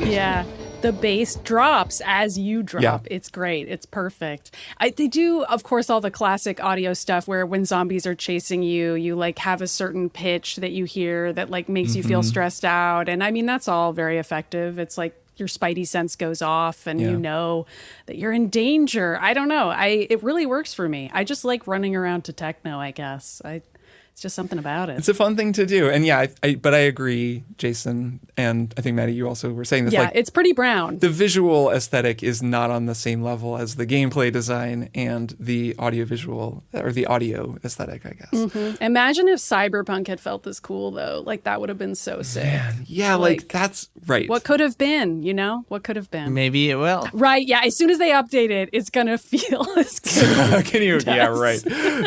Yeah. the bass drops as you drop. Yeah. It's great. It's perfect. They do, of course, all the classic audio stuff where when zombies are chasing you, you like have a certain pitch that you hear that like makes you feel stressed out. And I mean, that's all very effective. It's like your spidey sense goes off and you know that you're in danger. I don't know. It really works for me. I just like running around to techno, I guess. It's just something about it. It's a fun thing to do. And yeah, but I agree, Jason, and I think, Maddy, you also were saying this. Yeah, like, it's pretty brown. The visual aesthetic is not on the same level as the gameplay design and the audiovisual, or the audio aesthetic, I guess. Mm-hmm. Imagine if Cyberpunk had felt this cool, though. Like, that would have been so sick. Man, yeah, like that's right. What could have been, you know? What could have been? Maybe it will. Right, yeah. As soon as they update it, it's going to feel as good. Can you? Yeah, right.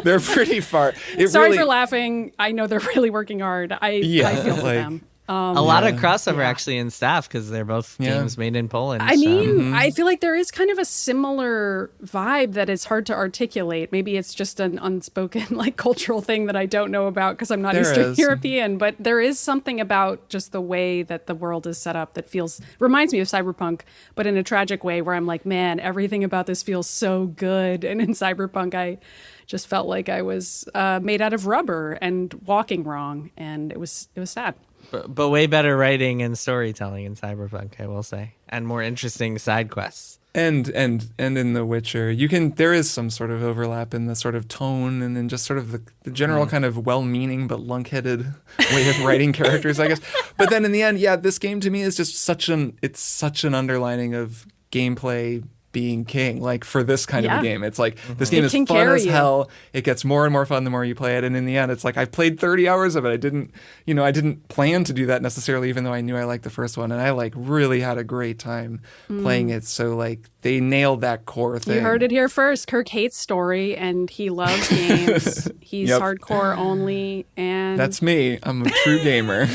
They're pretty far. Sorry for laughing. I know they're really working hard. I feel for them. A lot of crossover actually in staff because they're both games made in Poland. I mean, I feel like there is kind of a similar vibe that is hard to articulate. Maybe it's just an unspoken like cultural thing that I don't know about because I'm not Eastern European. But there is something about just the way that the world is set up that reminds me of Cyberpunk, but in a tragic way where I'm like, man, everything about this feels so good. And in Cyberpunk, I just felt like I was made out of rubber and walking wrong, and it was sad. But way better writing and storytelling in Cyberpunk, I will say, and more interesting side quests. And in The Witcher, there is some sort of overlap in the sort of tone and in just sort of the general kind of well-meaning but lunk-headed way of writing characters, I guess. But then in the end, this game to me is just such an underlining of gameplay being king, like for this kind of a game. It's like this game is fun as hell. It gets more and more fun the more you play it, and in the end it's like I've played 30 hours of it. I didn't plan to do that necessarily, even though I knew I liked the first one, and I like really had a great time playing it. So like they nailed that core thing. You heard it here first. Kirk hates story and he loves games. He's hardcore only, and that's me. I'm a true gamer.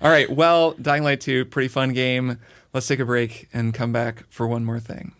All right, well, Dying Light 2, pretty fun game. Let's take a break and come back for one more thing.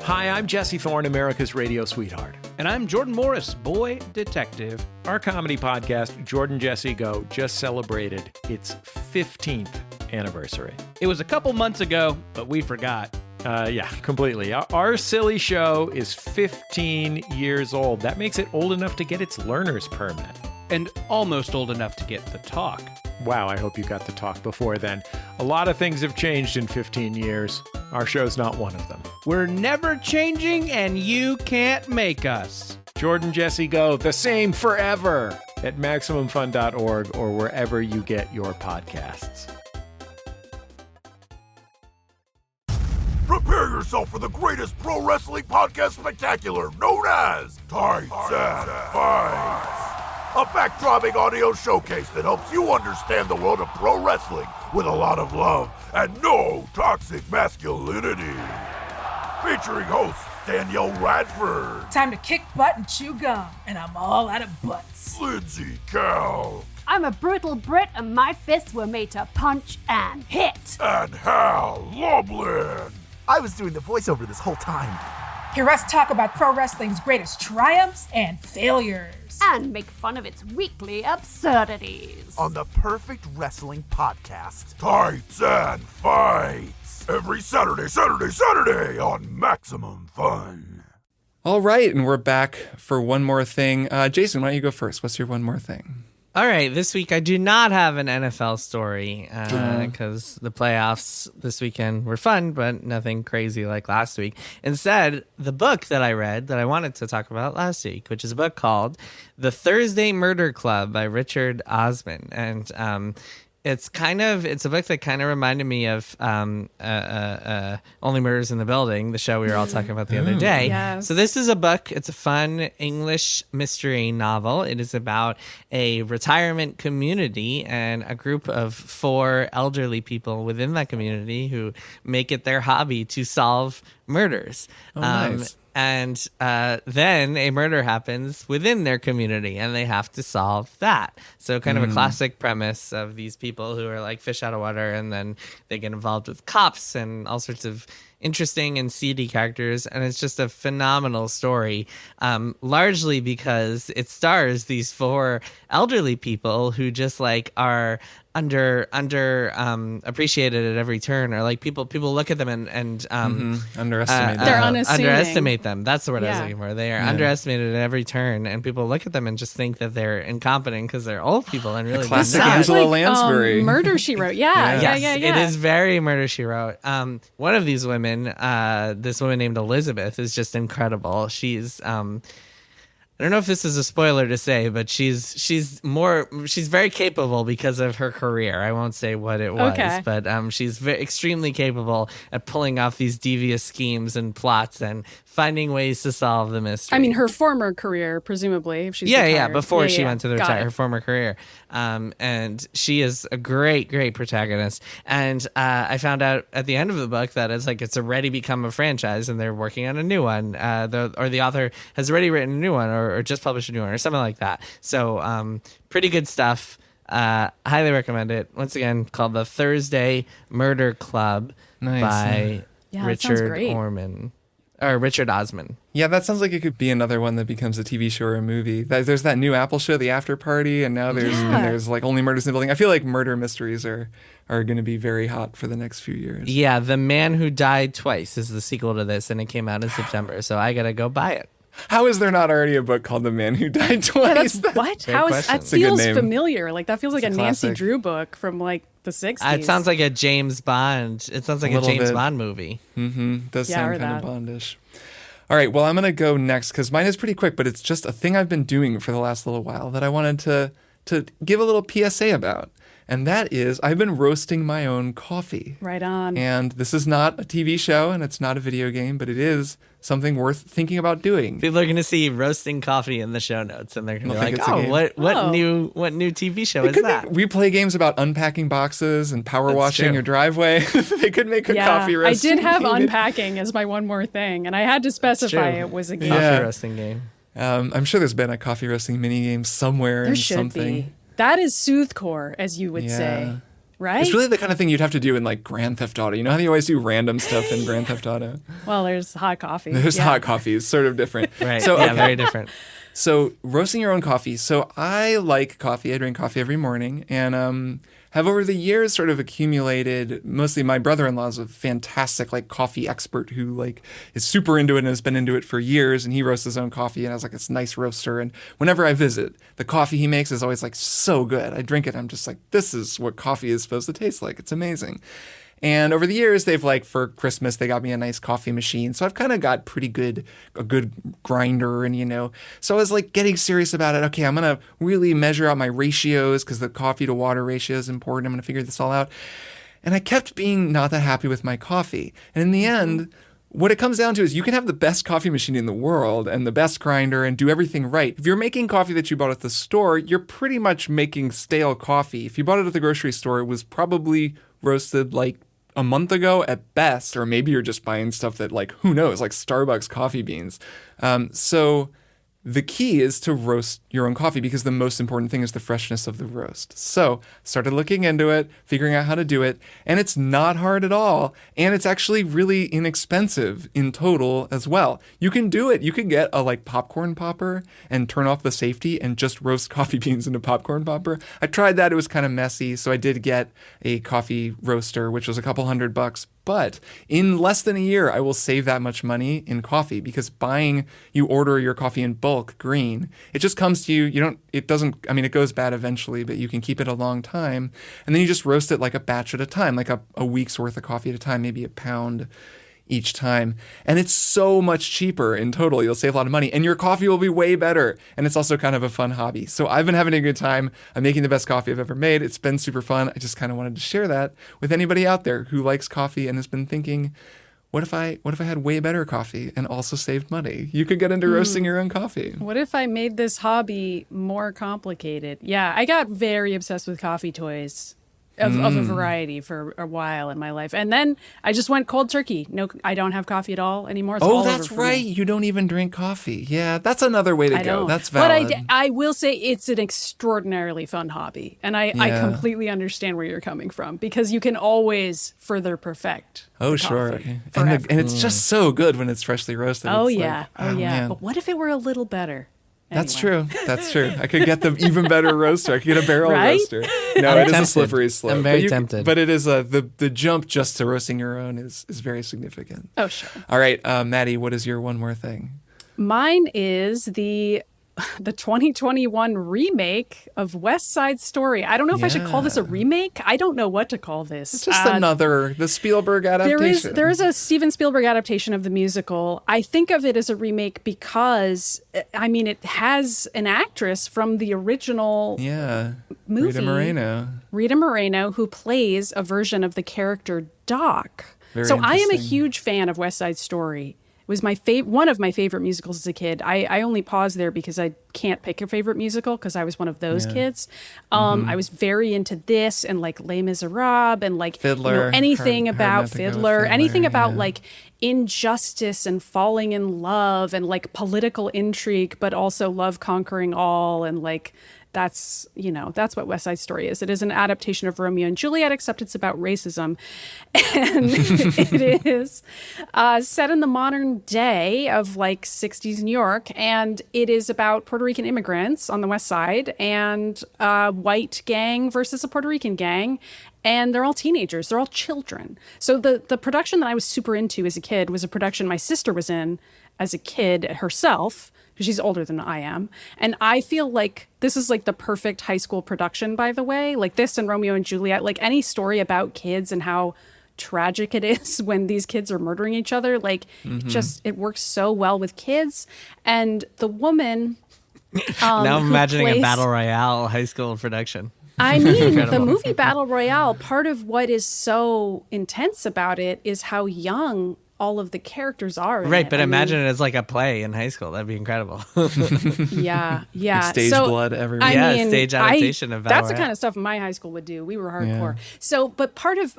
Hi, I'm Jesse Thorne, America's radio sweetheart. And I'm Jordan Morris, boy detective. Our comedy podcast, Jordan Jesse Go, just celebrated its 15th anniversary. It was a couple months ago, but we forgot. Yeah, completely. Our silly show is 15 years old. That makes it old enough to get its learner's permit. And almost old enough to get the talk. Wow, I hope you got the talk before then. A lot of things have changed in 15 years. Our show's not one of them. We're never changing, and you can't make us. Jordan Jesse Go, the same forever at MaximumFun.org or wherever you get your podcasts. Prepare yourself for the greatest pro wrestling podcast spectacular known as Tights and Fights. A backdropping audio showcase that helps you understand the world of pro wrestling with a lot of love and no toxic masculinity. Featuring host Danielle Radford. Time to kick butt and chew gum, and I'm all out of butts. Lindsay Cal. I'm a brutal Brit, and my fists were made to punch and hit. And Hal Lublin. I was doing the voiceover this whole time. Hear us talk about pro wrestling's greatest triumphs and failures. And make fun of its weekly absurdities. On the Perfect Wrestling Podcast. Tights and Fights. Every Saturday on Maximum Fun. All right, and we're back for one more thing. Jason, why don't you go first? What's your one more thing? All right, this week I do not have an NFL story because the playoffs this weekend were fun, but nothing crazy like last week. Instead, the book that I read that I wanted to talk about last week, which is a book called The Thursday Murder Club by Richard Osman. And it's a book that kind of reminded me of Only Murders in the Building, the show we were all talking about the other day. Yes. So this is a book. It's a fun English mystery novel. It is about a retirement community and a group of 4 elderly people within that community who make it their hobby to solve murders. Nice. And then a murder happens within their community and they have to solve that. So kind of a classic premise of these people who are like fish out of water, and then they get involved with cops and all sorts of interesting and seedy characters, and it's just a phenomenal story, largely because it stars these 4 elderly people who just like are under appreciated at every turn, or like people look at them and Underestimate them. They're unassuming. underestimate them. That's the word I was looking for. They are underestimated at every turn, and people look at them and just think that they're incompetent because they're old people and really classic not. Angela Lansbury. Murder, She Wrote. Yeah. It is very Murder, She Wrote. One of these women, this woman named Elizabeth, is just incredible. She's I don't know if this is a spoiler to say, but she's very capable because of her career. I won't say what it was, but she's extremely capable at pulling off these devious schemes and plots and finding ways to solve the mystery. I mean, her former career, presumably, if she's retired. Before she went to her former career. And she is a great protagonist. And I found out at the end of the book that it's already become a franchise, and they're working on a new one. The author has already written a new one, or just published a new one, or something like that. So pretty good stuff. Highly recommend it. Once again, called The Thursday Murder Club by Richard Orman. Or Richard Osman. Yeah, that sounds like it could be another one that becomes a TV show or a movie. There's that new Apple show, The After Party, and now there's like Only Murders in the Building. I feel like murder mysteries are going to be very hot for the next few years. Yeah, The Man Who Died Twice is the sequel to this, and it came out in September, so I gotta go buy it. How is there not already a book called The Man Who Died Twice? What? Great question. That feels familiar. Like that feels like a Nancy classic. Drew book from like the 60s. It sounds like a James Bond. It sounds like a James Bond movie. Does sound kind of Bondish. All right, well, I'm going to go next because mine is pretty quick, but it's just a thing I've been doing for the last little while that I wanted to give a little PSA about. And that is I've been roasting my own coffee. Right on. And this is not a TV show and it's not a video game, but it is something worth thinking about doing. People are going to see roasting coffee in the show notes, and they're going to be like, "Oh, what new TV show is that?" We play games about unpacking boxes and power washing your driveway. They could make a coffee roasting I did have game. unpacking as my one more thing, and I had to specify it was a game. Coffee roasting game. I'm sure there's been a coffee roasting mini game somewhere. There should be. That is soothe-core, as you would say. Right? It's really the kind of thing you'd have to do in like Grand Theft Auto. You know how you always do random stuff in Grand Theft Auto? Well, there's hot coffee. There's hot coffee. It's sort of different. Right. So, very different. So roasting your own coffee. So I like coffee. I drink coffee every morning and have over the years sort of accumulated, mostly my brother-in-law is a fantastic like coffee expert who like is super into it and has been into it for years, and he roasts his own coffee and has like this nice roaster, and whenever I visit, the coffee he makes is always like so good. I drink it, I'm just like, this is what coffee is supposed to taste like. It's amazing. And over the years, they've like, for Christmas, they got me a nice coffee machine. So I've kind of got a good grinder and, so I was like getting serious about it. Okay, I'm going to really measure out my ratios because the coffee to water ratio is important. I'm going to figure this all out. And I kept being not that happy with my coffee. And in the end, what it comes down to is you can have the best coffee machine in the world and the best grinder and do everything right. If you're making coffee that you bought at the store, you're pretty much making stale coffee. If you bought it at the grocery store, it was probably roasted like a month ago at best, or maybe you're just buying stuff that like, who knows, like Starbucks coffee beans. So the key is to roast your own coffee because the most important thing is the freshness of the roast. So started looking into it, figuring out how to do it, and it's not hard at all. And it's actually really inexpensive in total as well. You can do it. You can get a like popcorn popper and turn off the safety and just roast coffee beans in a popcorn popper. I tried that. It was kind of messy. So I did get a coffee roaster, which was a couple $100. But in less than a year, I will save that much money in coffee because you order your coffee in bulk green. It just comes to you. It goes bad eventually, but you can keep it a long time. And then you just roast it like a batch at a time, like a week's worth of coffee at a time, maybe a pound each time. And it's so much cheaper in total. You'll save a lot of money and your coffee will be way better. And it's also kind of a fun hobby. So I've been having a good time. I'm making the best coffee I've ever made. It's been super fun. I just kind of wanted to share that with anybody out there who likes coffee and has been thinking, what if I had way better coffee and also saved money? You could get into roasting your own coffee. What if I made this hobby more complicated? Yeah, I got very obsessed with coffee toys of a variety for a while in my life. And then I just went cold turkey. No, I don't have coffee at all anymore. It's all that's over for right. me. You don't even drink coffee. Yeah, that's another way to I go. don't. That's valid. But I will say it's an extraordinarily fun hobby. And I completely understand where you're coming from because you can always further perfect. Oh, the sure. coffee And it's just so good when it's freshly roasted. Oh, It's yeah. like, man. But what if it were a little better? That's Anyway. true. That's true. I could get the even better roaster. I could get a barrel Right? roaster. No, it is a slippery slope. I'm very tempted. But it is the jump just to roasting your own is very significant. Oh, sure. All right, Maddie, what is your one more thing? Mine is the 2021 remake of West Side Story. I don't know if I should call this a remake. I don't know what to call this. It's just the Spielberg adaptation. There is a Steven Spielberg adaptation of the musical. I think of it as a remake because, I mean, it has an actress from the original movie. Rita Moreno, who plays a version of the character Doc. So I am a huge fan of West Side Story. It was one of my favorite musicals as a kid. I only pause there because I can't pick a favorite musical because I was one of those kids. I was very into this and like Les Miserables and like Fiddler, anything about Fiddler, anything about like injustice and falling in love and like political intrigue, but also love conquering all and like. That's what West Side Story is. It is an adaptation of Romeo and Juliet, except it's about racism. And it is set in the modern day of like 60s New York. And it is about Puerto Rican immigrants on the West Side and a white gang versus a Puerto Rican gang. And they're all teenagers. They're all children. So the production that I was super into as a kid was a production my sister was in as a kid herself. She's older than I am. And I feel like this is like the perfect high school production, by the way. Like this and Romeo and Juliet, like any story about kids and how tragic it is when these kids are murdering each other. Like it works so well with kids. And the woman. Now I'm imagining a Battle Royale high school production. I mean, the movie Battle Royale, part of what is so intense about it is how young all of the characters are. Right, but imagine it as like a play in high school. That'd be incredible. Yeah. Like stage blood everywhere. I mean, stage adaptation of Battle that's the Royale. kind of stuff my high school would do. We were hardcore. So, but part of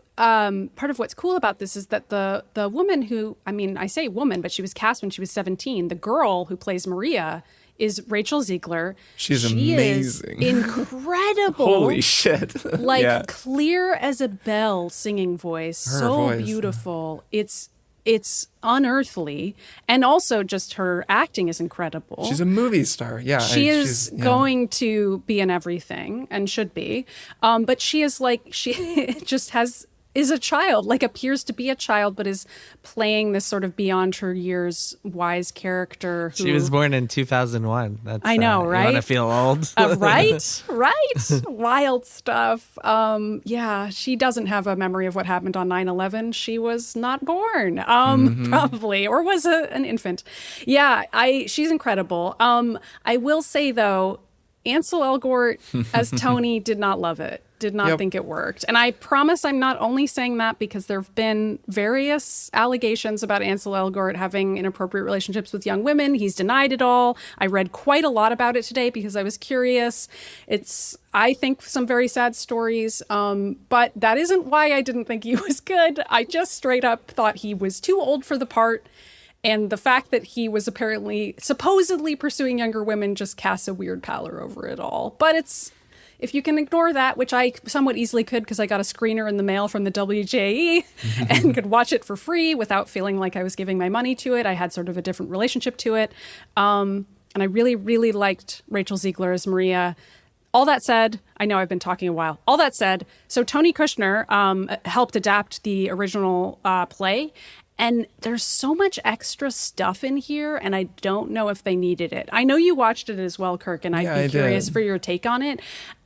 what's cool about this is that the woman who, I mean, I say woman, but she was cast when she was 17. The girl who plays Maria is Rachel Zegler. She's she amazing. Is incredible. Holy shit. Like clear as a bell singing voice. Her so voice. Beautiful. It's unearthly, and also just her acting is incredible. She's a movie star. Yeah, she's going to be in everything and should be. But she is like she just is a child, like appears to be a child, but is playing this sort of beyond her years wise character. She was born in 2001. That's, I know, right? You want to feel old? Right. Wild stuff. Yeah, she doesn't have a memory of what happened on 9/11. She was not born, probably, or was an infant. Yeah, she's incredible. I will say, though, Ansel Elgort as Tony did not love it. Did not think it worked. And I promise I'm not only saying that because there have been various allegations about Ansel Elgort having inappropriate relationships with young women. He's denied it all. I read quite a lot about it today because I was curious. It's, I think, some very sad stories. But that isn't why I didn't think he was good. I just straight up thought he was too old for the part. And the fact that he was supposedly pursuing younger women just casts a weird pallor over it all. But if you can ignore that, which I somewhat easily could because I got a screener in the mail from the WJE and could watch it for free without feeling like I was giving my money to it. I had sort of a different relationship to it. And I really, really liked Rachel Zegler as Maria. All that said, I know I've been talking a while. All that said, so Tony Kushner helped adapt the original play. And there's so much extra stuff in here, and I don't know if they needed it. I know you watched it as well, Kirk, and I'd be curious for your take on it.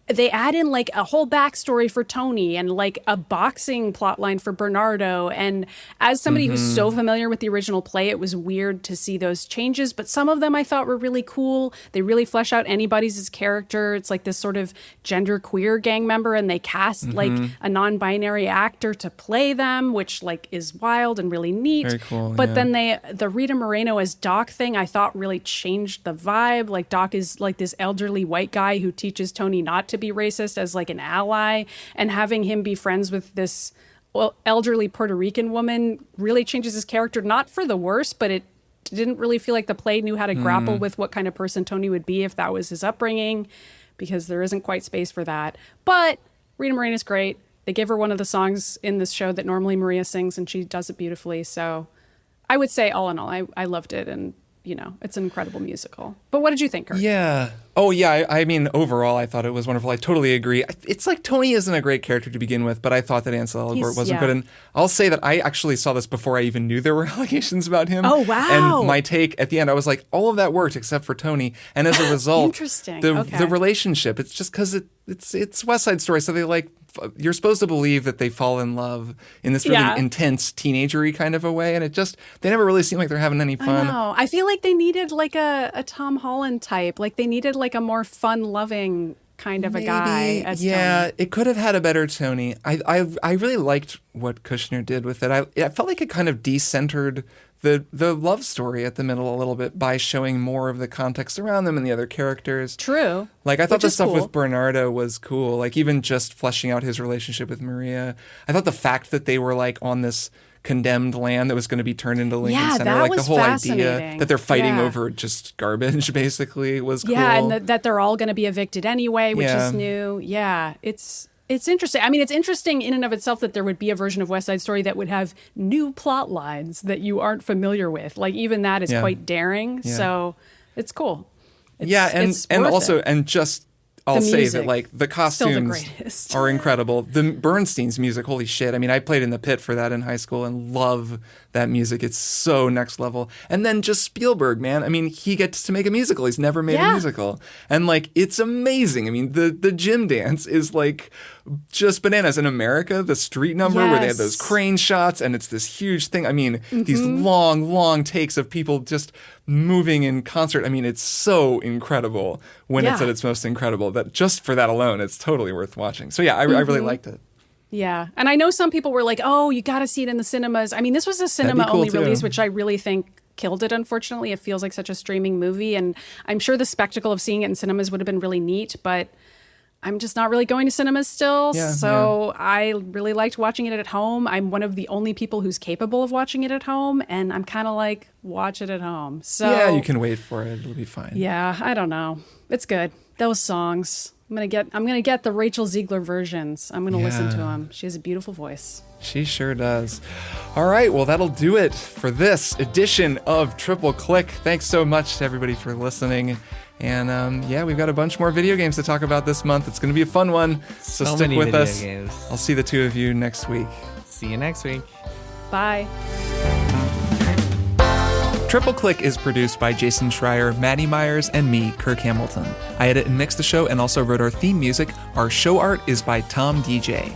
They add in like a whole backstory for Tony and like a boxing plotline for Bernardo. And as somebody who's so familiar with the original play, it was weird to see those changes. But some of them I thought were really cool. They really flesh out anybody's character. It's like this sort of genderqueer gang member, and they cast like a non-binary actor to play them, which like is wild and really neat. Very cool. But then the Rita Moreno as Doc thing I thought really changed the vibe. Like Doc is like this elderly white guy who teaches Tony not to to be racist as like an ally, and having him be friends with this elderly Puerto Rican woman really changes his character, not for the worse, but it didn't really feel like the play knew how to grapple with what kind of person Tony would be if that was his upbringing, because there isn't quite space for that. But Rita Moreno's great. They give her one of the songs in this show that normally Maria sings, and she does it beautifully. So I would say all in all, I loved it. And, it's an incredible musical. But what did you think, Kirk? Yeah. Oh, yeah. I mean, overall, I thought it was wonderful. I totally agree. It's like Tony isn't a great character to begin with, but I thought that Ansel Elgort wasn't good. And I'll say that I actually saw this before I even knew there were allegations about him. Oh, wow. And my take at the end, I was like, all of that worked except for Tony. And as a result, Interesting. The relationship, it's just because it's West Side Story. So you're supposed to believe that they fall in love in this really intense teenagery kind of a way. And they never really seem like they're having any fun. I know. I feel like they needed like a Tom Holland type. Like they needed like a more fun loving kind of a guy as Tony. It could have had a better Tony. I really liked what Kushner did with it. I felt like it kind of decentered the love story at the middle a little bit by showing more of the context around them and the other characters. True. Like I thought the stuff with Bernardo was cool. Like even just fleshing out his relationship with Maria. I thought the fact that they were like on this condemned land that was going to be turned into Lincoln Center, that like the was whole idea fascinating. that they're fighting over just garbage basically was cool. Yeah, and that they're all going to be evicted anyway, which is new. Yeah, it's interesting. I mean, it's interesting in and of itself that there would be a version of West Side Story that would have new plot lines that you aren't familiar with. Like even that is quite daring. Yeah. So it's cool. I'll say that like the costumes are incredible. The Bernstein's music, holy shit. I mean, I played in the pit for that in high school and love that music. It's so next level. And then just Spielberg, man. I mean, he gets to make a musical. He's never made a musical. And like, it's amazing. I mean, the gym dance is like just bananas. In America, the street number where they have those crane shots and it's this huge thing. I mean, these long takes of people just moving in concert. I mean, it's so incredible when it's at its most incredible that just for that alone, it's totally worth watching. So yeah, I really liked it. Yeah. And I know some people were like, oh, you got to see it in the cinemas. I mean, this was a cinema-only release, which I really think killed it, unfortunately. It feels like such a streaming movie. And I'm sure the spectacle of seeing it in cinemas would have been really neat, but I'm just not really going to cinemas still. I really liked watching it at home. I'm one of the only people who's capable of watching it at home. And I'm kind of like, watch it at home. So yeah, you can wait for it. It'll be fine. Yeah, I don't know. It's good. Those songs. I'm gonna get the Rachel Ziegler versions. I'm gonna listen to them. She has a beautiful voice. She sure does. All right, well, that'll do it for this edition of Triple Click. Thanks so much to everybody for listening. And we've got a bunch more video games to talk about this month. It's going to be a fun one. So stick with us. Games. I'll see the two of you next week. See you next week. Bye. Triple Click is produced by Jason Schreier, Maddy Myers, and me, Kirk Hamilton. I edit and mix the show and also wrote our theme music. Our show art is by Tom DJ.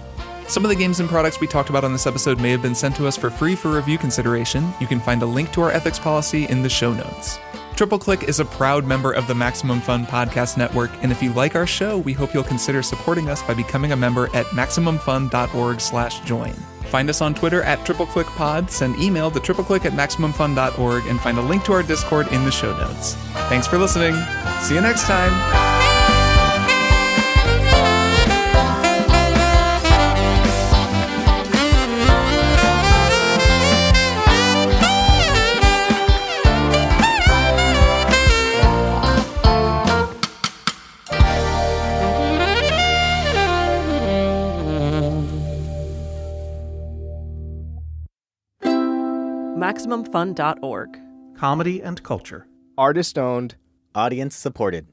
Some of the games and products we talked about on this episode may have been sent to us for free for review consideration. You can find a link to our ethics policy in the show notes. Triple Click is a proud member of the Maximum Fun Podcast Network, and if you like our show, we hope you'll consider supporting us by becoming a member at MaximumFun.org/join. Find us on Twitter at TripleClickPod, send email to tripleclick@MaximumFun.org, and find a link to our Discord in the show notes. Thanks for listening. See you next time. MaximumFun.org. Comedy and culture. Artist owned. Audience supported.